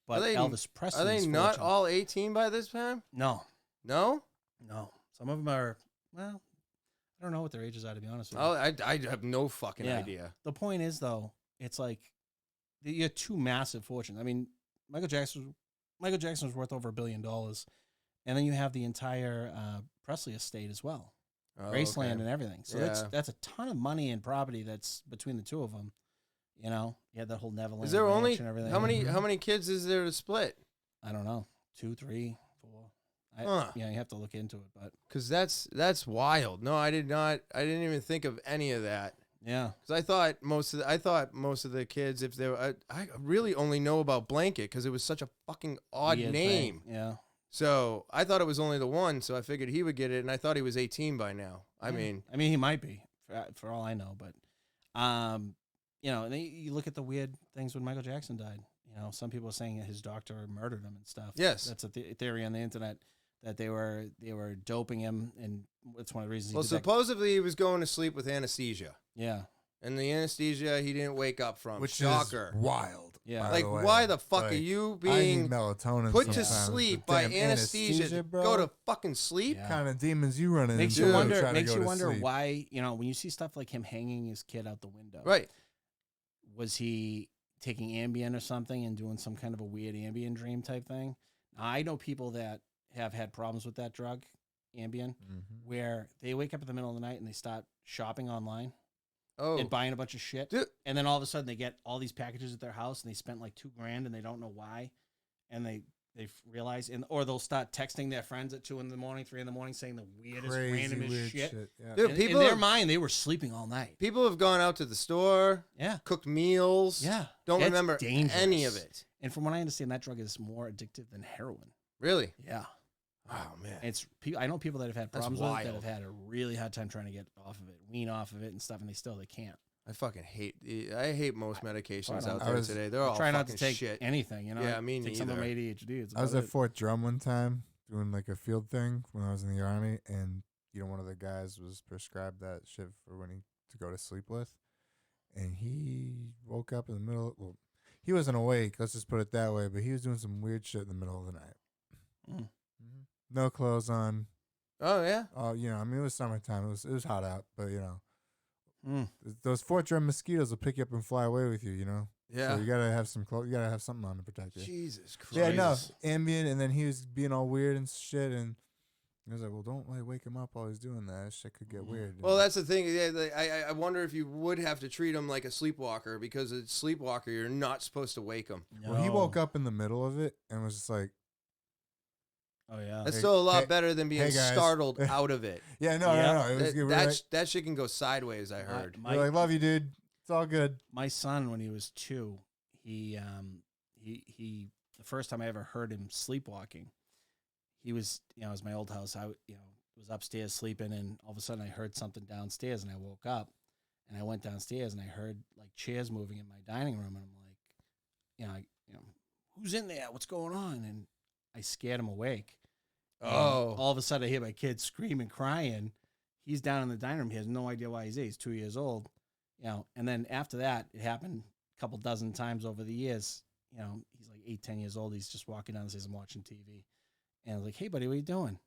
but they- Elvis Presley's. Are they not fortune. all 18 by this time? No, No. no. Some of them are. Well, I don't know what their ages are, to be honest with you. Oh, I have no fucking Yeah. idea. The point is, though, it's like you have 2 massive fortunes. I mean, Michael Jackson was worth over $1 billion, and then you have the entire Presley estate as well, Oh, Graceland okay. and everything. So Yeah. that's a ton of money and property that's between the two of them. You know, you had that whole Neverland. Is there Ranch only and everything. how many kids is there to split? I don't know, 2, 3, 4. Huh. Yeah, you have to look into it, but Because that's wild. No, I didn't even think of any of that. yeah, Because I thought most of the kids, if they were, I really only know about Blanket because it was such a fucking odd weird name. thing. Yeah. So I thought it was only the one. So I figured he would get it, and I thought he was 18 by now. I Yeah. mean, he might be for all I know, but you know, and then you look at the weird things when Michael Jackson died. You know, some people are saying that his doctor murdered him and stuff. Yes. That's a theory on the internet that they were doping him, and it's one of the reasons. well, he did that. supposedly he was going to sleep with anesthesia, Yeah, and the anesthesia he didn't wake up from. Which Shocker. is wild. Yeah. by Like, the way. why the fuck are Like, you I need being melatonin put to sometimes, sleep but by damn anesthesia to bro. go to fucking sleep? Yeah. Kind of demons you running makes into you to wonder. try to Makes go you to wonder sleep. why, you know, when you see stuff like him hanging his kid out the window. Right. Was he taking Ambien or something and doing some kind of a weird Ambien dream type thing? Now, I know people that have had problems with that drug, Ambien, where they wake up in the middle of the night and they start shopping online Oh, and buying a bunch of shit. Dude. And then all of a sudden they get all these packages at their house and they spent like $2,000 and they don't know why. And they realize, or they'll start texting their friends at 2 in the morning, 3 in the morning, saying the weirdest, Crazy randomest weird shit. Yeah. Dude, In people their have- mind, they were sleeping all night. people have gone out to the store, Yeah. cooked meals. Yeah. Don't It's remember dangerous. any of it. And from what I understand, that drug is more addictive than heroin. Really? Yeah. Oh man. I know people that have had That's problems with it, that wild. have had a really hard time trying to get off of it, wean off of it and stuff, and they can't. I fucking hate most medications out I there was- today. They're all Try not fucking to take shit. anything, you know. Yeah, me take some of neither. my ADHD. It's I was about at it. Fort Drum one time doing like a field thing when I was in the Army, and one of the guys was prescribed that shit for to go to sleep with, and he woke up in the middle. Well, he wasn't awake. Let's just put it that way. But he was doing some weird shit in the middle of the night. Mm. No clothes on. Oh yeah. I mean, it was summertime. It was hot out, but Mm. those Fort Drum mosquitoes will pick you up and fly away with you. Yeah. So you gotta have some clothes. You gotta have something on to protect you. Jesus Christ. Yeah, no, ambient, and then he was being all weird and shit, and he was like, "Well, don't wake him up while he's doing that. That shit could get weird." Well, that's the thing. Yeah, I wonder if you would have to treat him like a sleepwalker, because a sleepwalker, you're not supposed to wake him. Well, he woke up in the middle of it and was just like, Oh yeah. That's Hey, still a lot hey- better than being hey, guys. startled out of it. "Yeah, no, Yeah. no, no." It was good. That shit can go sideways, I heard. We're like, "Love you, dude. It's all good." My son, when he was 2, he the first time I ever heard him sleepwalking, he was, it was my old house. I was upstairs sleeping, and all of a sudden I heard something downstairs, and I woke up, and I went downstairs, and I heard like chairs moving in my dining room, and I'm like, who's in there? What's going on? And I scared him awake. And Oh. all of a sudden I hear my kid screaming, crying. He's down in the dining room. He has no idea why he's there. He's 2 years old, and then after that, it happened a couple dozen times over the years. He's like 8, 10 years old. He's just walking downstairs and watching TV. And I was like, "Hey, buddy, what are you doing?"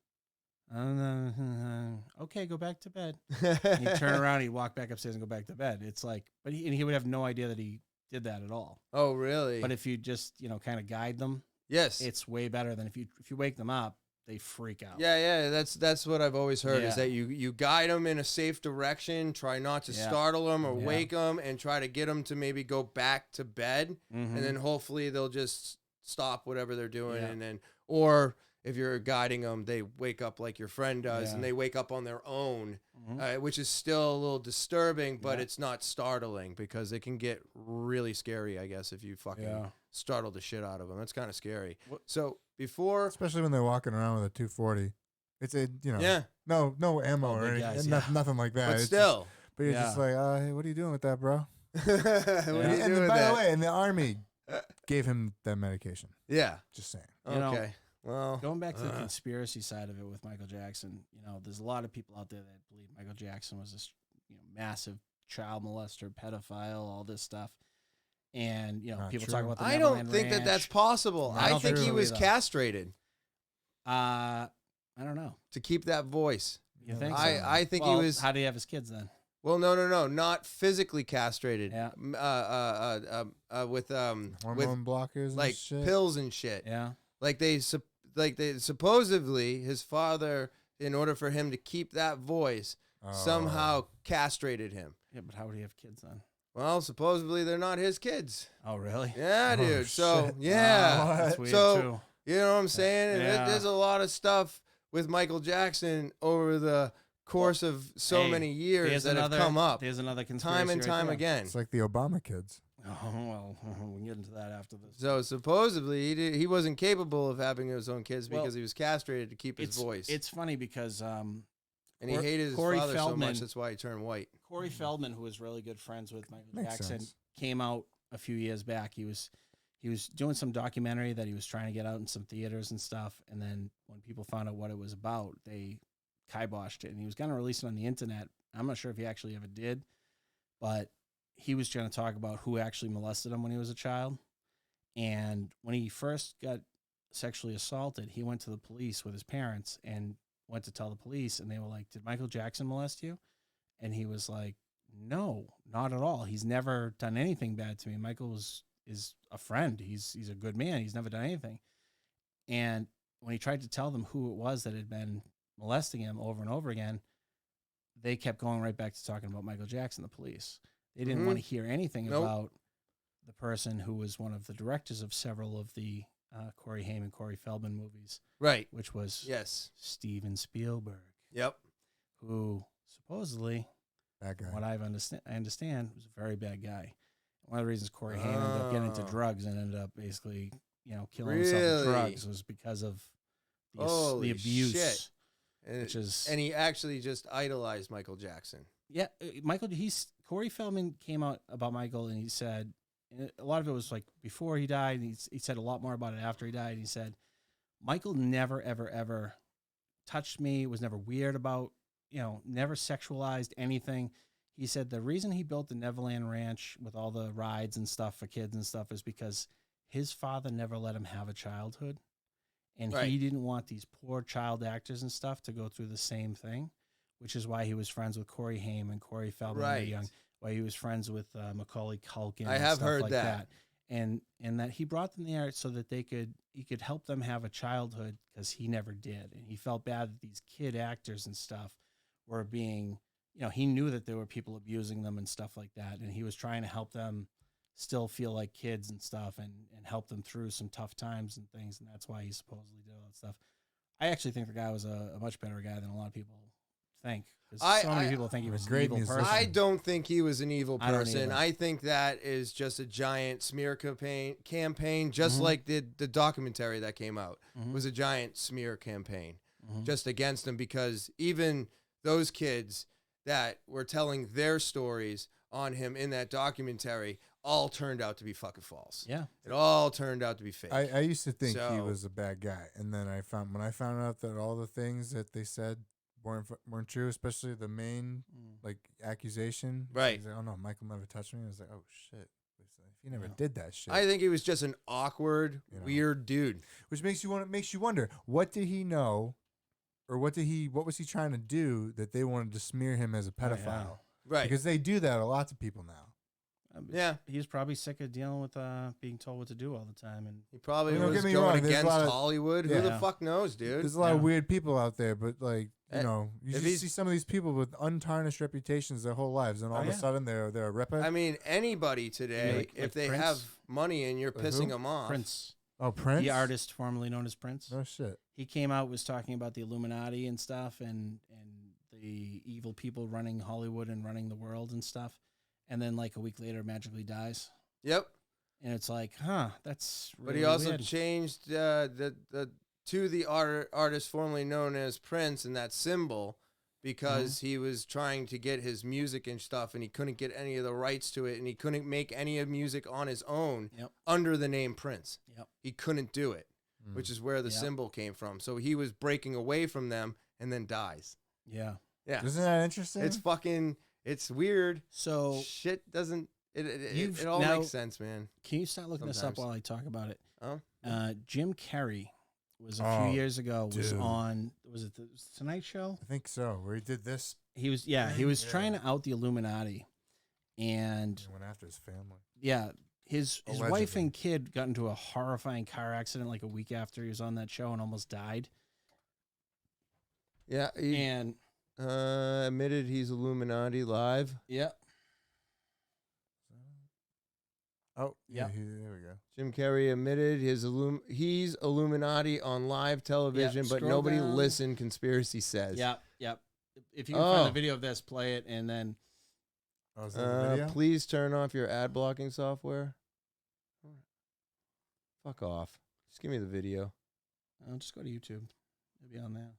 Okay, go back to bed. And he'd turn around, he'd walk back upstairs and go back to bed. It's like, but he would have no idea that he did that at all. Oh, really? But if you just, kind of guide them, yes. it's way better than if you wake them up, they freak out. Yeah. That's what I've always heard, is Yeah. that you guide them in a safe direction, try not to Yeah. startle them or Yeah. wake them, and try to get them to maybe go back to bed, Mhm. and then hopefully they'll just stop whatever they're doing, Yeah. and then, or if you're guiding them, they wake up like your friend does, Yeah. and they wake up on their own, Mhm. which is still a little disturbing, but Yeah. it's not startling, because it can get really scary, I guess, if you fucking Yeah. startle the shit out of them. That's kind of scary. What- So before, Especially when they're walking around with a 240. It's yeah, no ammo Oh, or big anything, guys, yeah. nothing like that. but It's still. but you're just Yeah. like, "Hey, what are you doing with that, bro?" What are you And doing then, with by that? the way, in the Army, gave him that medication. Yeah. Just saying. You know, Okay. Well, Going back to the conspiracy side of it with Michael Jackson, there's a lot of people out there that believe Michael Jackson was this, massive child molester, pedophile, all this stuff. And, Not people true. talk about the I don't Neverland think that that's Ranch. possible. I I don't think think he so was either. castrated I don't know. to keep that voice. You think I think Well, he was. How do you have his kids then? Well, no, not physically castrated. Yeah. With Hormone blockers and like shit. pills and shit. Yeah. Like they supposedly his father, in order for him to keep that voice, somehow castrated him. Yeah, but how would he have kids then? Well, supposedly they're not his kids. Oh, really? Yeah, Oh, dude. So shit. yeah, That's weird So- too. you know what I'm saying? And Yeah. there's a lot of stuff with Michael Jackson over the course of so Hey, many years There's that another, have come up There's another conspiracy time and right time there. again. It's like the Obama kids. Oh, well, we can get into that after this. So supposedly he wasn't capable of having his own kids Well, because he was castrated to keep his voice. It's funny because and he Cor- hated his Corey father so Feldman- much that's why he turned white. Corey Feldman, who was really good friends with Michael Makes Jackson, sense. came out a few years back. He was doing some documentary that he was trying to get out in some theaters and stuff. And then when people found out what it was about, they kiboshed it. And he was going to release it on the internet. I'm not sure if he actually ever did, but he was trying to talk about who actually molested him when he was a child. And when he first got sexually assaulted, he went to the police with his parents and went to tell the police. And they were like, "Did Michael Jackson molest you?" And he was like, "No, not at all. He's never done anything bad to me. Michael is a friend. He's a good man. He's never done anything." And when he tried to tell them who it was that had been molesting him over and over again, they kept going right back to talking about Michael Jackson, the police. They didn't want to hear anything Nope. about the person who was one of the directors of several of the Corey Haim and Corey Feldman movies, Right. which was Yes. Steven Spielberg, Yep. who supposedly, That guy. from what I understand, was a very bad guy. One of the reasons Corey Haim ended up getting into drugs and ended up basically, killing himself with drugs was because of the abuse. Shit. And he actually just idolized Michael Jackson. Yeah, Corey Feldman came out about Michael and he said, and a lot of it was like before he died, and he said a lot more about it after he died. He said, Michael never, ever, ever touched me, was never weird about, never sexualized anything. He said the reason he built the Neverland Ranch with all the rides and stuff for kids and stuff is because his father never let him have a childhood. And he didn't want these poor child actors and stuff to go through the same thing, which is why he was friends with Corey Haim and Corey Feldman when they were young, why he was friends with Macaulay Culkin. I have heard that. And that he brought them there so that he could help them have a childhood because he never did. And he felt bad that these kid actors and stuff were being, he knew that there were people abusing them and stuff like that. And he was trying to help them still feel like kids and stuff and help them through some tough times and things. And that's why he supposedly did all that stuff. I actually think the guy was a much better guy than a lot of people think. Because so many people think he was an evil person. I don't think he was an evil person. I think that is just a giant smear campaign just like the documentary that came out was a giant smear campaign just against him, because even those kids that were telling their stories on him in that documentary all turned out to be fucking false. Yeah. It all turned out to be fake. I used to think he was a bad guy. And then when I found out that all the things that they said weren't true, especially the main accusation. Right. He's like, oh no, Michael never touched me. I was like, oh shit. He never did that shit. I think he was just an awkward, weird dude. Which makes you wonder, what did he know, or what was he trying to do that they wanted to smear him as a pedophile? Oh, yeah. Right. Because they do that a lot to people now. Yeah, he was probably sick of dealing with being told what to do all the time, and he probably was going against Hollywood. Who the fuck knows, dude? There's a lot of weird people out there, but you see some of these people with untarnished reputations their whole lives, and all of a sudden they're a ripper. I mean, anybody today, if they Prince? have money and you're pissing them off, Prince. Oh, Prince, the artist formerly known as Prince. Oh shit. He came out, was talking about the Illuminati and stuff, and the evil people running Hollywood and running the world and stuff. And then like a week later, magically dies. Yep. And it's like, that's really But he also weird. changed to the artist formerly known as Prince and that symbol because he was trying to get his music and stuff, and he couldn't get any of the rights to it, and he couldn't make any of music on his own under the name Prince. Yep. He couldn't do it, which is where the symbol came from. So he was breaking away from them and then dies. Yeah. Yeah. Isn't that interesting? It's weird. So shit doesn't it all makes sense, man. Can you start looking this up while I talk about it? Oh. Jim Carrey was a few years ago was on the Tonight Show? I think so, where he did this. He was trying to out the Illuminati, and he went after his family. Yeah. His wife and kid got into a horrifying car accident like a week after he was on that show and almost died. Yeah, admitted he's Illuminati live. Yeah. Oh, yeah. There we go. Jim Carrey admitted he's Illuminati on live television, but nobody listened, conspiracy says. Yep. If you can find the video of this, play it, and then... Oh, is that the video? Please turn off your ad blocking software. Fuck off. Just give me the video. Just go to YouTube. It'll be on there.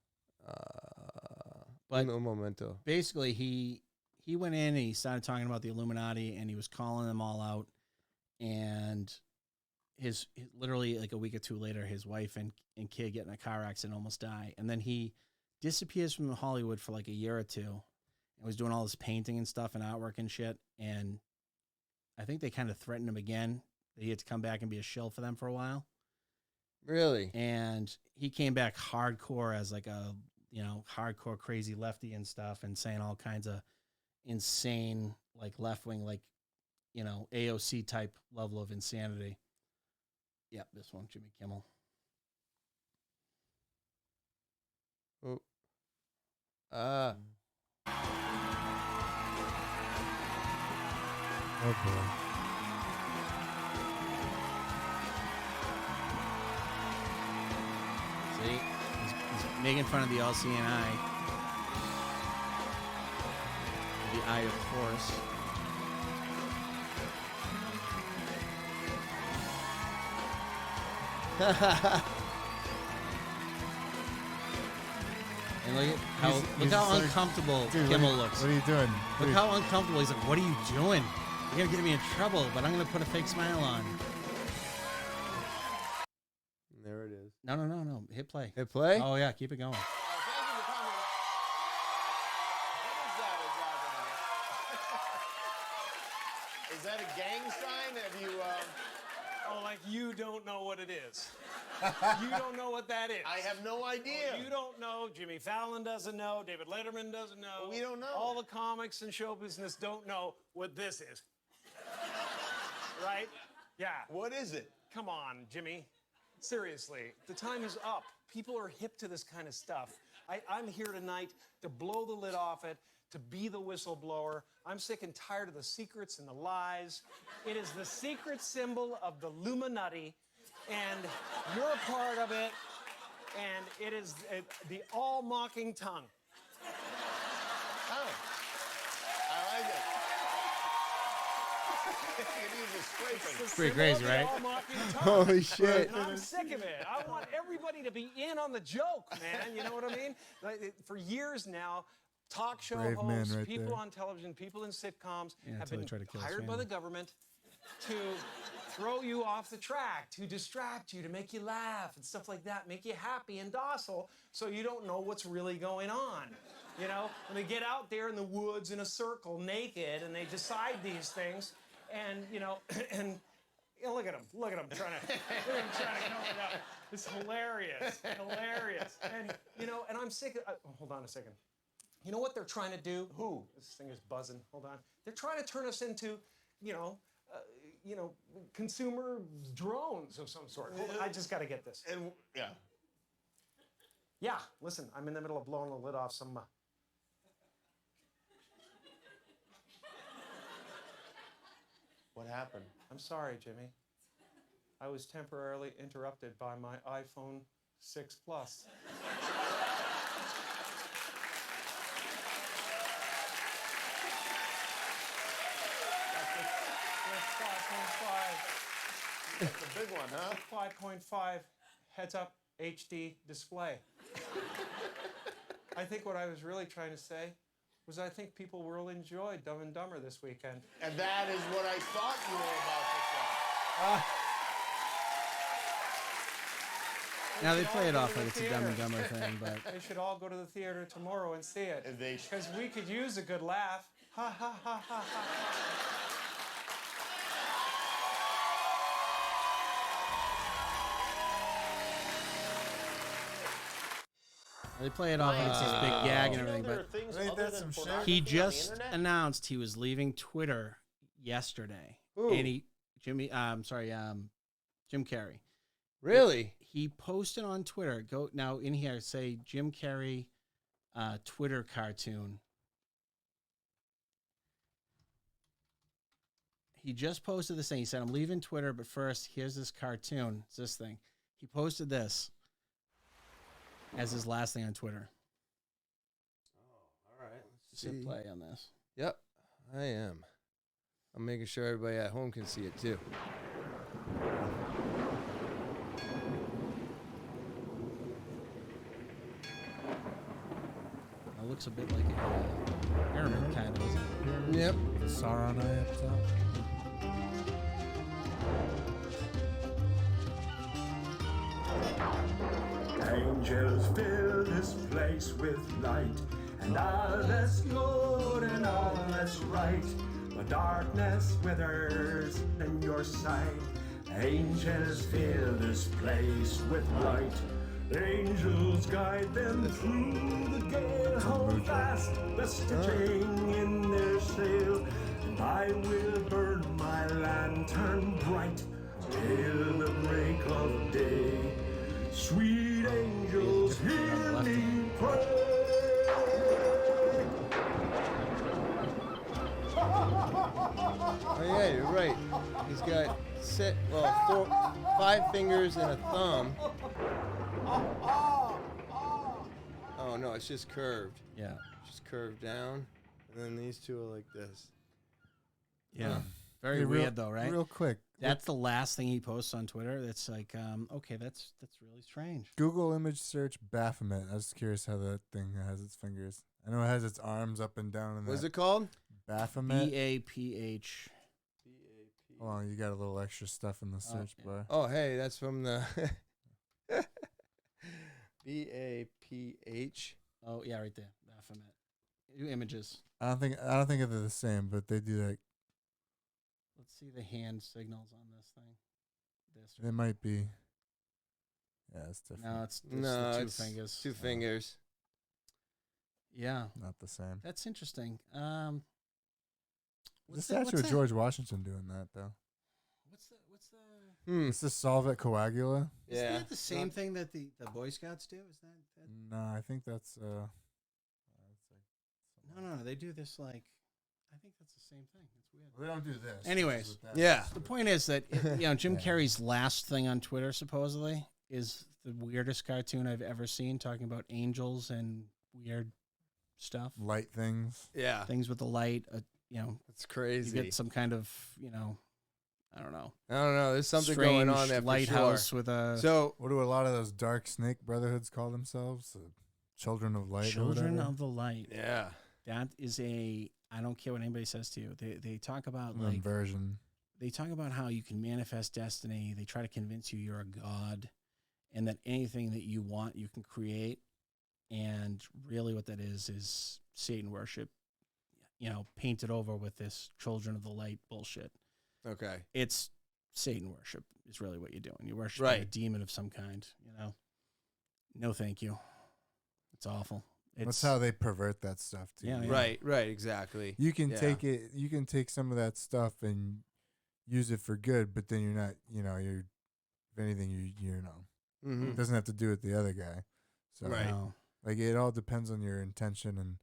But no momento. Basically, he went in and he started talking about the Illuminati, and he was calling them all out. And his literally like a week or two later, his wife and kid get in a car accident, almost die. And then he disappears from Hollywood for like a year or two, and was doing all this painting and stuff and artwork and shit. And I think they kind of threatened him again that he had to come back and be a shill for them for a while. Really? And he came back hardcore as like a hardcore crazy lefty and stuff, and saying all kinds of insane like left wing AOC type level of insanity. Yep, this one, Jimmy Kimmel. Oh. Oh boy. See, he's making fun of the LCNI, the Eye of Horus. And look how uncomfortable Kimmel looks. What are you doing? Look how uncomfortable. He's like, what are you doing? You're going to get me in trouble, but I'm going to put a fake smile on. There it is. No. Hit play. Hit play? Oh, yeah. Keep it going. Is that a gang sign? Have you... Oh, like you don't know what it is. You don't know what that is. I have no idea. You don't know. Jimmy Fallon doesn't know. David Letterman doesn't know. We don't know. All the comics and show business don't know what this is. Right? Yeah. What is it? Come on, Jimmy. Seriously, the time is up. People are hip to this kind of stuff. I'm here tonight to blow the lid off it, to be the whistleblower. I'm sick and tired of the secrets and the lies. It is the secret symbol of the Illuminati, and you're a part of it, and it is the all-mocking tongue. Oh. I like it. It's pretty crazy, right? Holy shit. And I'm sick of it. I want everybody to be in on the joke, man. You know what I mean? For years now, talk show Brave man hosts, right people there. on television, people in sitcoms have until been they try to kill his hired by family. the government to throw you off the track, to distract you, to make you laugh and stuff like that, make you happy and docile so you don't know what's really going on. You know, when they get out there in the woods in a circle naked and they decide these things and, you know, and you know, look at them trying to come it up. It's hilarious. And, you know, and I'm sick of, hold on a second. You know what they're trying to do? Who? This thing is buzzing. Hold on. They're trying to turn us into, you know, consumer drones of some sort. Hold on, I just got to get this. And yeah. Yeah, listen, I'm in the middle of blowing the lid off some... What happened? I'm sorry, Jimmy. I was temporarily interrupted by my iPhone 6 Plus. That's a big one, huh? 5.5 heads-up HD display. I think what I was really trying to say was I think people will enjoy Dumb and Dumber this weekend. And that is what I thought you were about to say. Now they play it off like it's a Dumb and Dumber thing, but They should all go to the theater tomorrow and see it. And they should. Because we could use a good laugh. Ha ha ha ha ha. they play it off like it's this big gag and everything. But Ain't that some shit? he just announced he was leaving Twitter yesterday. Who? And Jim Carrey. Really? He posted on Twitter. Go now in here. Say Jim Carrey, Twitter cartoon. He just posted this thing. He said, "I'm leaving Twitter, but first, here's this cartoon. It's this thing." He posted this as his last thing on Twitter. Oh, all right. Let's Hit see. play on this. Yep, I am. I'm making sure everybody at home can see it too. It looks a bit like a pyramid kind of, isn't it? Yep. Sauron eye up top. Angels fill this place with light, and all that's good and all that's right. But darkness withers in your sight. Angels fill this place with light. Angels guide them through the gale. Hold fast the stitching in their sail, and I will burn my lantern bright till the break of day. Sweet angels, hear me pray. Oh yeah, you're right. He's got five fingers and a thumb. Oh no, it's just curved. Yeah. Just curved down, and then these two are like this. Yeah. Very Hey, weird though, right? Real quick, That's the last thing he posts on Twitter. That's like, okay, that's really strange. Google image search Baphomet. I was curious how that thing has its fingers. I know it has its arms up and down. What's it called? Baphomet. BAPH. Hold on, you got a little extra stuff in the search bar. Oh, hey, that's from the BAPH. Oh yeah, right there. Baphomet. New images. I don't think they're the same, but they do that. Let's see the hand signals on this thing. It might be. Yeah, it's different. No, it's the two fingers. Two fingers. Yeah, not the same. That's interesting. The statue of George Washington doing that though. What's the? It's the Solvet Coagula. Isn't that the same thing that the Boy Scouts do? Is that? No, I think that's No. They do this like. I think that's the same thing. It's weird. Well, they don't do this. Anyways, yeah. The point is that Jim Carrey's last thing on Twitter supposedly is the weirdest cartoon I've ever seen, talking about angels and weird stuff, light things. Yeah, things with the light. It's crazy. You get some kind of I don't know. There's something going on there. Lighthouse for sure. with a. So, what do a lot of those dark snake brotherhoods call themselves? Children of Light. Children of the Light. Yeah, that is a. I don't care what anybody says to you. They talk about inversion. They talk about how you can manifest destiny. They try to convince you you're a god, and that anything that you want you can create. And really, what that is Satan worship. Painted over with this Children of the Light bullshit. Okay. It's Satan worship is really what you're doing. You're worshiping a demon of some kind, No, thank you. It's awful. That's how they pervert that stuff too. Yeah. Right, exactly. You can take it, you can take some of that stuff and use it for good, but then you're not, you're, if anything, it doesn't have to do with the other guy. So, like, it all depends on your intention and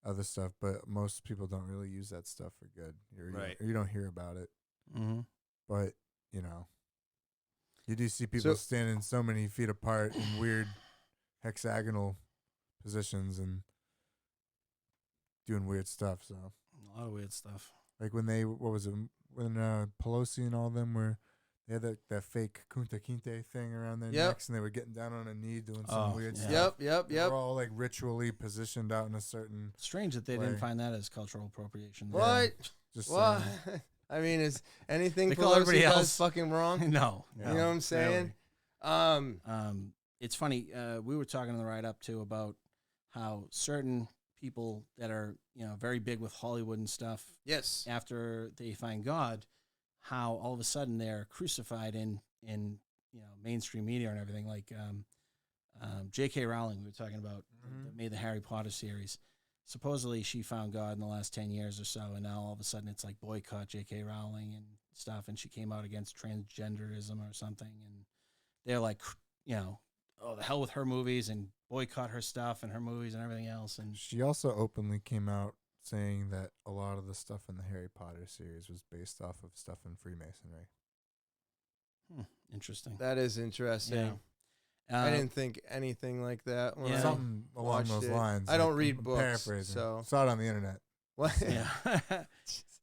other stuff, but most people don't really use that stuff for good. You don't hear about it. Mm-hmm. But, you do see people standing so many feet apart in weird hexagonal positions and doing weird stuff. So a lot of weird stuff. Like when when Pelosi and all them they had that fake Kunta Kinte thing around their necks, and they were getting down on a knee doing some weird stuff. Yep. They were all like ritually positioned out in a certain. Strange that they didn't find that as cultural appropriation. What? Just what? I mean, is anything call everybody Pelosi does else fucking wrong? No. You know what I'm saying? It's funny. We were talking in the write up too about how certain people that are very big with Hollywood and stuff. Yes. After they find God, how all of a sudden they're crucified in mainstream media and everything. Like J.K. Rowling, we were talking about, that made the Harry Potter series. Supposedly she found God in the last 10 years or so, and now all of a sudden it's like boycott J.K. Rowling and stuff, and she came out against transgenderism or something, and they're like, the hell with her movies and boycott her stuff and her movies and everything else. And she also openly came out saying that a lot of the stuff in the Harry Potter series was based off of stuff in Freemasonry. Interesting. That is interesting. Yeah. I didn't think anything like that. When something along those lines. I don't read I'm books, paraphrasing. so saw it on the internet. What? Yeah.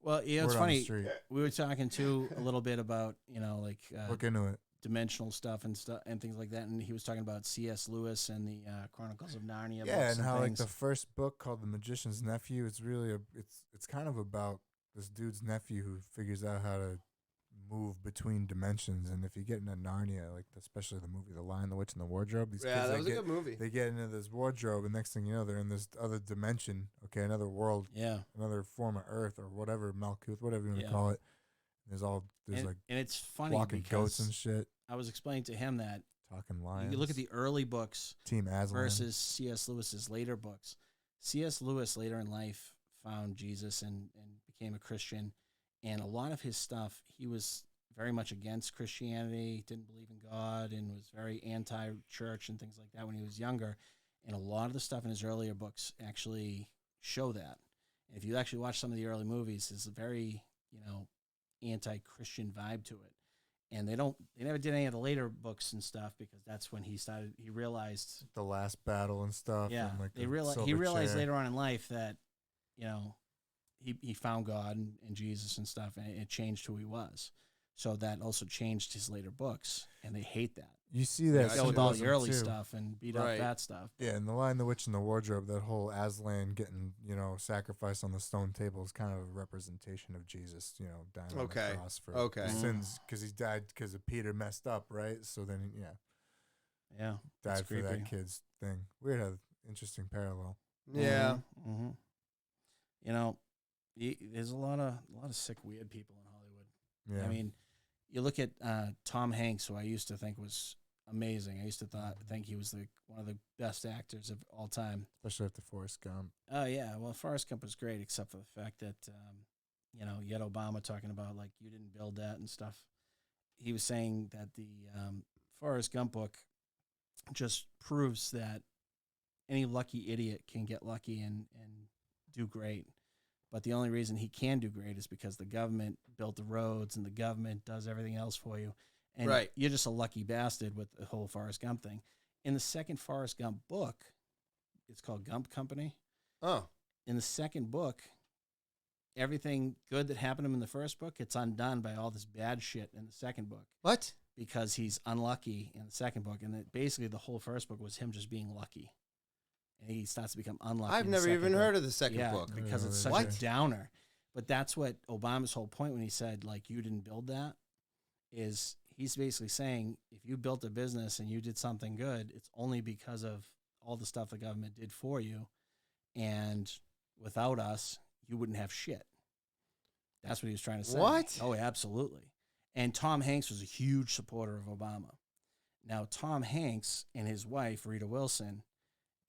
Well, it's Word funny. on the We were talking too a little bit about look into it. Dimensional stuff and things like that, and he was talking about C.S. Lewis and the Chronicles of Narnia. Yeah, books and how things. like the first book called The Magician's Nephew, it's really it's kind of about this dude's nephew who figures out how to move between dimensions. And if you get into Narnia, like especially the movie The Lion, the Witch, and the Wardrobe, these kids, that was a good movie. They get into this wardrobe, and next thing you know, they're in this other dimension. Okay, another world. Yeah, another form of Earth or whatever, Malkuth, whatever you want to call it. There's and it's funny walking goats and shit. I was explaining to him that talking lions. You look at the early books, Team Aslan, versus C.S. Lewis's later books. C.S. Lewis later in life found Jesus and became a Christian, and a lot of his stuff, he was very much against Christianity, didn't believe in God, and was very anti-church and things like that when he was younger. And a lot of the stuff in his earlier books actually show that. And if you actually watch some of the early movies, there's a very anti-Christian vibe to it. And they never did any of the later books and stuff because that's when he realized the last battle and stuff. Yeah, and like he realized later on in life that, he found God and Jesus and stuff, and it changed who he was. So that also changed his later books, and they hate that. You see that Go with all the symbolism, early too. stuff and beat up that stuff. Yeah, and The Lion, the Witch, and the Wardrobe, that whole Aslan getting, sacrificed on the stone table is kind of a representation of Jesus, dying on the cross for sins, because he died because of Peter messed up, right? So then, yeah, died for that kid's thing. Weird how interesting parallel. Yeah. Mm-hmm. There's a lot of sick, weird people in Hollywood. Yeah. I mean, you look at Tom Hanks, who I used to think was amazing. I used to think he was one of the best actors of all time. Especially after Forrest Gump. Oh, yeah. Well, Forrest Gump was great, except for the fact that, you had Obama talking about, like, you didn't build that and stuff. He was saying that the Forrest Gump book just proves that any lucky idiot can get lucky and do great. But the only reason he can do great is because the government built the roads and the government does everything else for you. And you're just a lucky bastard with the whole Forrest Gump thing. In the second Forrest Gump book, it's called Gump Company. Oh. In the second book, everything good that happened to him in the first book, it's undone by all this bad shit in the second book. What? Because he's unlucky in the second book. And basically the whole first book was him just being lucky. And he starts to become unlucky. I've never even heard of the second book. Because it's such a downer. But that's what Obama's whole point when he said, like, you didn't build that, is he's basically saying, if you built a business and you did something good, it's only because of all the stuff the government did for you. And without us, you wouldn't have shit. That's what he was trying to say. What? Oh, absolutely. And Tom Hanks was a huge supporter of Obama. Now, Tom Hanks and his wife, Rita Wilson,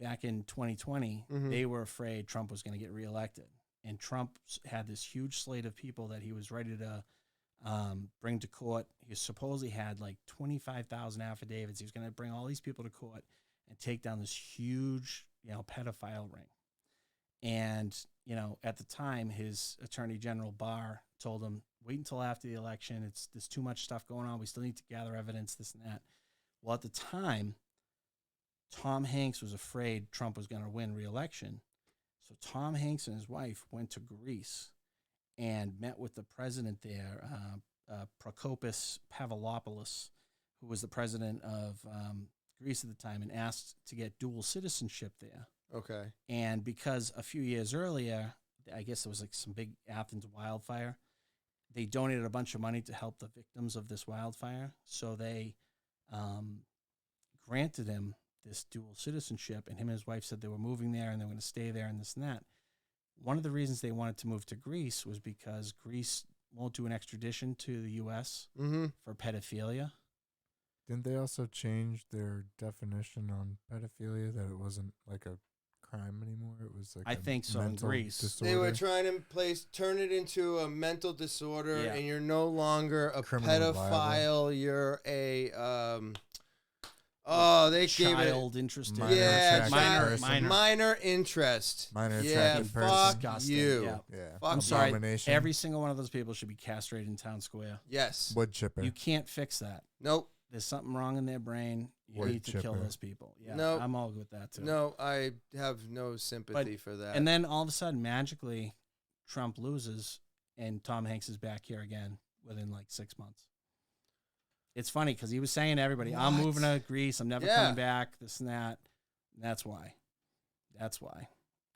back in 2020, they were afraid Trump was going to get reelected. And Trump had this huge slate of people that he was ready to bring to court. He supposedly had like 25,000 affidavits. He was going to bring all these people to court and take down this huge, pedophile ring. And, at the time, his Attorney General Barr told him, wait until after the election. There's too much stuff going on. We still need to gather evidence, this and that. Well, at the time, Tom Hanks was afraid Trump was going to win re-election. So Tom Hanks and his wife went to Greece and met with the president there, Prokopis Pavlopoulos, who was the president of Greece at the time, and asked to get dual citizenship there. Okay. And because a few years earlier, I guess there was like some big Athens wildfire, they donated a bunch of money to help the victims of this wildfire. So they granted him this dual citizenship, and him and his wife said they were moving there and they were going to stay there and this and that. One of the reasons they wanted to move to Greece was because Greece won't do an extradition to the U.S. For pedophilia. Didn't they also change their definition on pedophilia, that it wasn't like a crime anymore? It was like I think so in Greece. Disorder. They were trying to turn it into a mental disorder, and you're no longer a Criminal pedophile. liable. You're a they child gave it interested. Minor interest. Minor yeah, attracted fuck person. you. Yeah. Fuck I'm sorry. Abomination. Every single one of those people should be castrated in town square. Yes. Wood chipper. You can't fix that. Nope. There's something wrong in their brain. You Wood need to kill chipper. those people. Yeah, Nope. I'm all good with that too. No, I have no sympathy for that. And then all of a sudden, magically, Trump loses, and Tom Hanks is back here again within like 6 months. It's funny because he was saying to everybody, I'm moving to Greece. I'm never coming back, this and that. And that's why. That's why.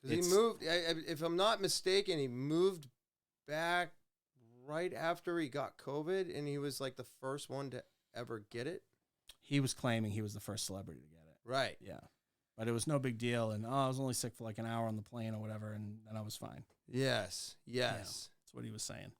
Because he moved, if I'm not mistaken, he moved back right after he got COVID, and he was like the first one to ever get it. He was claiming he was the first celebrity to get it. Right. Yeah. But it was no big deal. And, I was only sick for like an hour on the plane or whatever, and then I was fine. Yes. Yes. Yeah, that's what he was saying.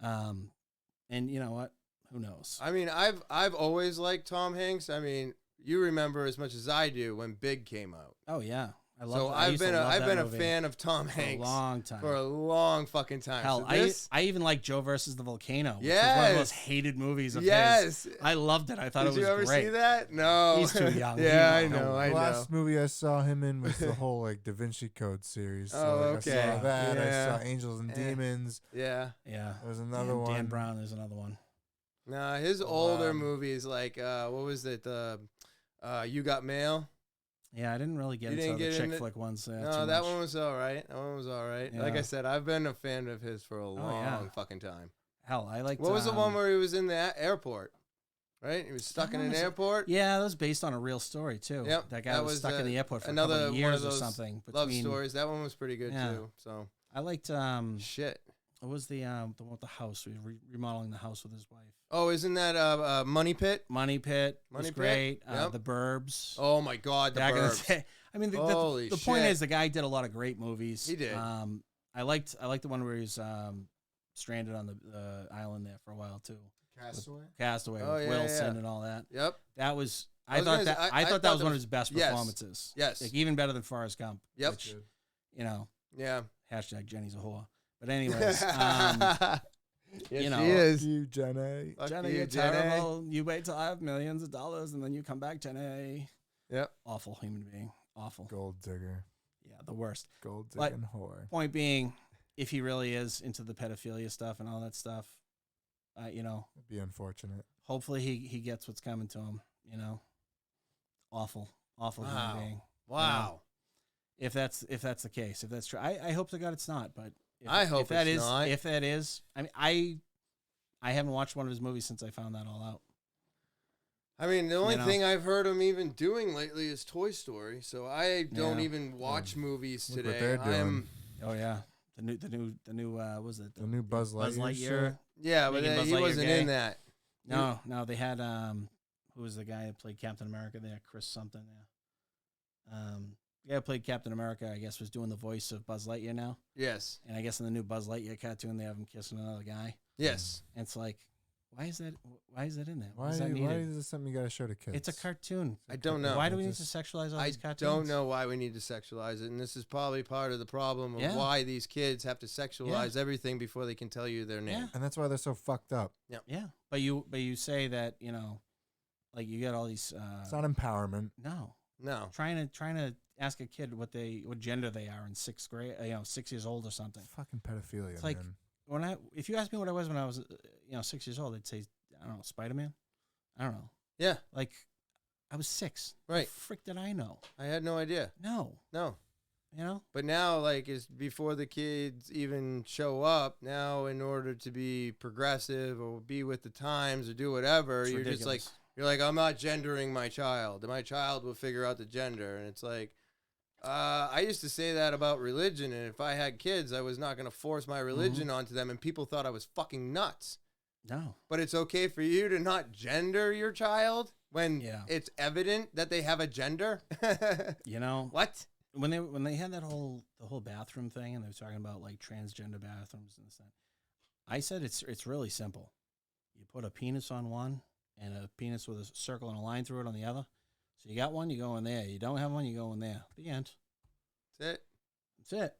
And you know what? Who knows? I mean, I've always liked Tom Hanks. I mean, you remember as much as I do when Big came out. Oh yeah, I love. So I've been a fan of Tom Hanks for a long time. For a long fucking time. Hell, so I even like Joe versus the Volcano. Which yes. was one of the most hated movies of his. I loved it. I thought it was great. Did you ever see that? No. He's too young. Yeah, I know. The last movie I saw him in was the whole like Da Vinci Code series. So okay. I saw that. Yeah. I saw Angels and Demons. Yeah. Yeah. There's another one. Dan Brown. There's another one. Nah, his older movies like what was it? You Got Mail. Yeah, I didn't really get into the chick flick ones. No, that one was all right. That one was all right. Yeah. Like I said, I've been a fan of his for a long fucking time. Hell, I liked. What was the one where he was in the airport? Right, he was stuck in an airport. Yeah, that was based on a real story too. Yep, that guy was stuck in the airport for another a couple of years one of those or something. Love stories. That one was pretty good too. So I liked. Shit. What was the one with the house? We were remodeling the house with his wife. Oh, isn't that Money Pit? Money Pit was great. The Burbs. Oh my God, the Burbs. I mean, the point is, the guy did a lot of great movies. He did. I liked the one where he's stranded on the island there for a while too. Castaway with Wilson and all that. Yep. That was. I thought that was one of his best performances. Yes. Like even better than Forrest Gump. Yep. Which, you know. Yeah. Hashtag Jenny's a whore. But anyways, yes, you know, she is. You, Jenny. Jenny, you're terrible. You wait till I have millions of dollars and then you come back, Jenny. Yep. Awful human being. Awful. Gold digger. Yeah, the worst. Gold digging whore. Point being, if he really is into the pedophilia stuff and all that stuff, you know, it'd be unfortunate. Hopefully he gets what's coming to him. You know, awful human being. Wow. You know, if that's the case, if that's true, I hope to God it's not. But I hope if it's not. If that is, I mean, I haven't watched one of his movies since I found that all out. I mean, the only thing I've heard him even doing lately is Toy Story. So I don't even watch movies today. What they're doing. Oh yeah, the new was it the new Buzz Lightyear? Yeah, but he wasn't in that. No, they had who was the guy that played Captain America there? Chris something there. The guy who played Captain America, I guess, was doing the voice of Buzz Lightyear now. Yes. And I guess in the new Buzz Lightyear cartoon, they have him kissing another guy. Yes. And it's like, why is that in there? Why is this something you got to show to kids? It's a cartoon. I don't know. Why do we need to sexualize all these cartoons? I don't know why we need to sexualize it, and this is probably part of the problem of why these kids have to sexualize everything before they can tell you their name. Yeah. And that's why they're so fucked up. Yep. Yeah. But you say that, you know, like you got all these it's not empowerment. No. Trying to ask a kid what gender they are in 6th grade, 6 years old or something. It's fucking pedophilia, it's like, man. If you asked me what I was when I was 6 years old, I'd say, I don't know, Spider-Man. I don't know. Yeah. Like, I was 6. Right. The frick did I know? I had no idea. No. You know? But now, like, is before the kids even show up, now in order to be progressive or be with the times or do whatever, It's you're ridiculous. just like, you're like, I'm not gendering my child. My child will figure out the gender. And it's like, I used to say that about religion. And if I had kids, I was not going to force my religion onto them. And people thought I was fucking nuts. No. But it's okay for you to not gender your child when it's evident that they have a gender. You know what? When they had the whole bathroom thing and they were talking about like transgender bathrooms and this, I said it's really simple. You put a penis on one and a penis with a circle and a line through it on the other. So you got one, you go in there. You don't have one, you go in there. The end. That's it.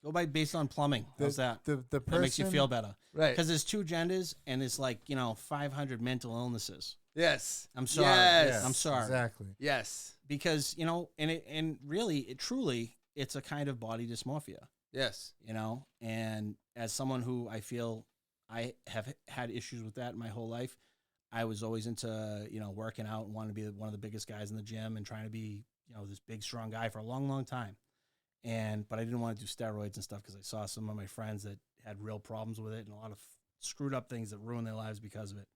Go based on plumbing. How's that? The person, that makes you feel better. Right. Because there's 2 genders and it's like, 500 mental illnesses. Yes. I'm sorry. Yes. I'm sorry. Exactly. Yes. Because, and really, truly, it's a kind of body dysmorphia. Yes. And as someone who I feel I have had issues with that my whole life, I was always into, working out and wanted to be one of the biggest guys in the gym and trying to be, this big, strong guy for a long, long time. But I didn't want to do steroids and stuff because I saw some of my friends that had real problems with it and a lot of screwed up things that ruined their lives because of it.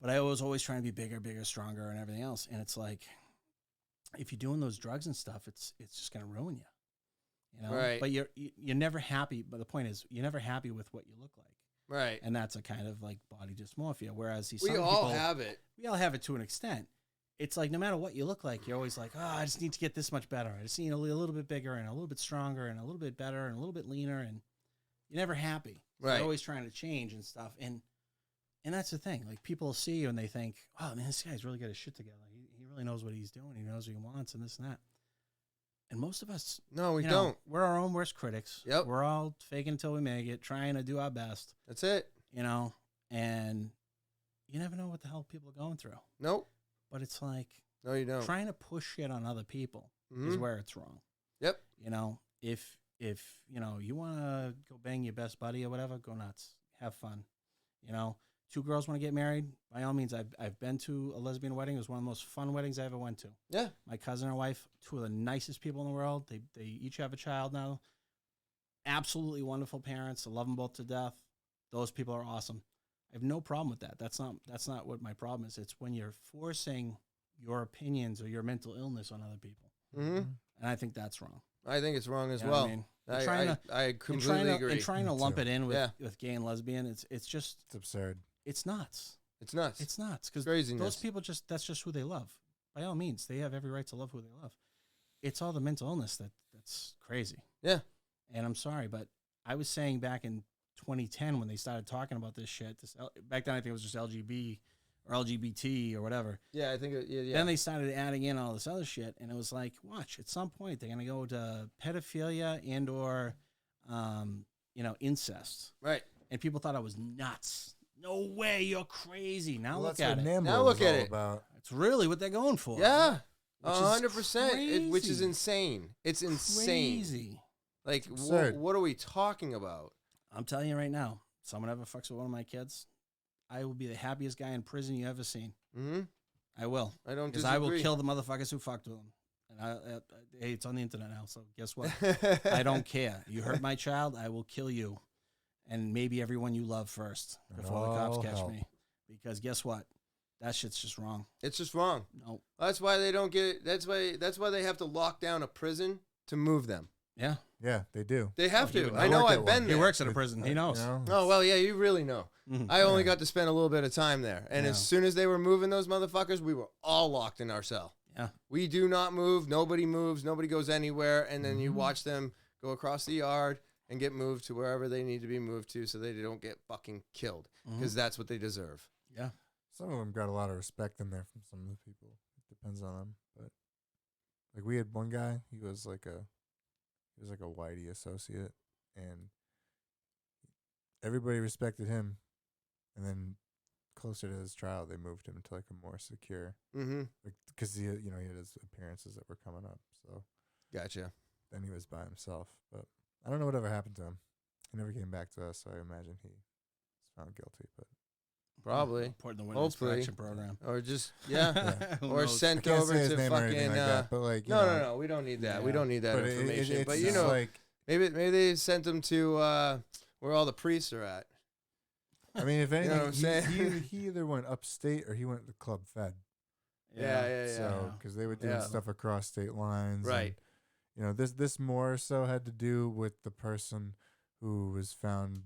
But I was always trying to be bigger, stronger, and everything else. And it's like, if you're doing those drugs and stuff, it's just going to ruin you. Right. But you're never happy. But the point is, you're never happy with what you look like. Right. And that's a kind of like body dysmorphia. Whereas we all have it. We all have it to an extent. It's like no matter what you look like, you're always like, I just need to get this much better. I just need a little bit bigger and a little bit stronger and a little bit better and a little bit leaner. And you're never happy. So right. You're always trying to change and stuff. And that's the thing. Like people see you and they think, oh man, this guy's really got his shit together. He really knows what he's doing. He knows what he wants and this and that. And most of us, no, we don't. We're our own worst critics. Yep. We're all faking until we make it, trying to do our best. That's it. And you never know what the hell people are going through. Nope. But it's like, no, you don't. Trying to push shit on other people is where it's wrong. Yep. If you want to go bang your best buddy or whatever, go nuts. Have fun. 2 girls want to get married. By all means, I've been to a lesbian wedding. It was one of the most fun weddings I ever went to. Yeah. My cousin and her wife, 2 of the nicest people in the world. They each have a child now. Absolutely wonderful parents. I love them both to death. Those people are awesome. I have no problem with that. That's not what my problem is. It's when you're forcing your opinions or your mental illness on other people. Mm-hmm. And I think that's wrong. I think it's wrong as You know well. what I mean? I completely agree. And trying to lump it in with gay and lesbian, it's just It's absurd. it's nuts. It's nuts. It's nuts because Craziness. those people that's just who they love. By all means, they have every right to love who they love. It's all the mental illness that's crazy. Yeah. And I'm sorry, but I was saying back in 2010 when they started talking about this shit. Back then, I think it was just LGB or LGBT or whatever. Yeah, I think yeah. Then they started adding in all this other shit, and it was like, watch, at some point they're gonna go to pedophilia and or, incest. Right. And people thought I was nuts. No way, you're crazy. Now look That's at what it. Now look at it. About. It's really what they're going for. Yeah. Which is 100%. Which is crazy. insane. It's insane. Crazy. Like, Absurd. what are we talking about? I'm telling you right now, someone ever fucks with one of my kids, I will be the happiest guy in prison you ever seen. Mm-hmm. I will. I don't Because disagree. I will kill the motherfuckers who fucked with them. And hey, it's on the internet now, so guess what? I don't care. You hurt my child, I will kill you. And maybe everyone you love first before the cops catch me. Because guess what? That shit's just wrong. It's just wrong. No. That's why they don't get. That's why they have to lock down a prison to move them. Yeah. Yeah, they do. They have to. I I know. work I've at been one. He there. works at a prison. He knows. Oh well, yeah. You really know. Mhm. I only got to spend a little bit of time there, and Yeah. as soon as they were moving those motherfuckers, we were all locked in our cell. Yeah. We do not move. Nobody moves. Nobody goes anywhere. And then you watch them go across the yard and get moved to wherever they need to be moved to, so they don't get fucking killed, because that's what they deserve. Yeah. Some of them got a lot of respect in there from some of the people. It depends on them, but like we had one guy. He was like a Whitey associate, and everybody respected him. And then closer to his trial, they moved him to like a more secure, because he had his appearances that were coming up. So Gotcha. then he was by himself. But I don't know whatever happened to him. He never came back to us, so I imagine he was found guilty. But Probably. Put in the witness Hopefully. protection program. Or just Who or knows? I sent can't over say his to name or anything fucking. like that, but like No, we don't need that. We Yeah. don't need that but information. it's But just like, maybe they sent them to where all the priests are at. I mean, if anything, know what I'm saying? he either went upstate or he went to Club Fed. Yeah. So because they were doing Yeah. stuff across state lines, Right. And, this more so had to do with the person who was found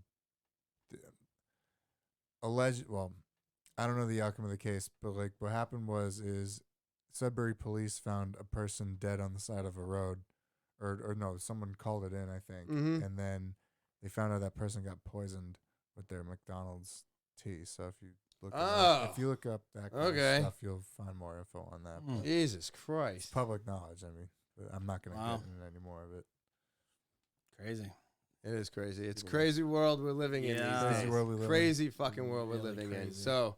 alleged. Well, I don't know the outcome of the case, but like what happened is Sudbury police found a person dead on the side of a road, or no, someone called it in, I think, and then they found out that person got poisoned with their McDonald's tea. So if you look up that kind of stuff, you'll find more info on that. But Jesus it's Christ. public knowledge. I mean, but I'm not going to get into any more of it. Crazy. It is crazy. It's a crazy world we're living in Yeah. these Crazy days. world we live in. Crazy fucking world we're Really living in. crazy. So,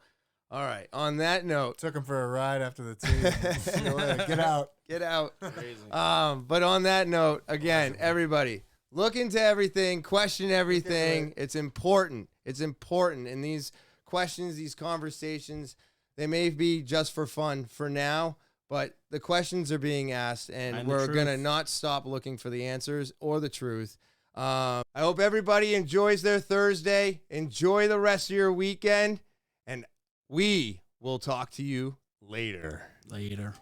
all right. On that note, Took him for a ride after the tea. See you later. Get out. get out. Crazy. But on that note, again, everybody, look into everything, question everything. It's important. It's important. And these questions, these conversations, they may be just for fun for now, but the questions are being asked, and And the we're going to truth. not stop looking for the answers or the truth. I hope everybody enjoys their Thursday. Enjoy the rest of your weekend, and we will talk to you later. Later.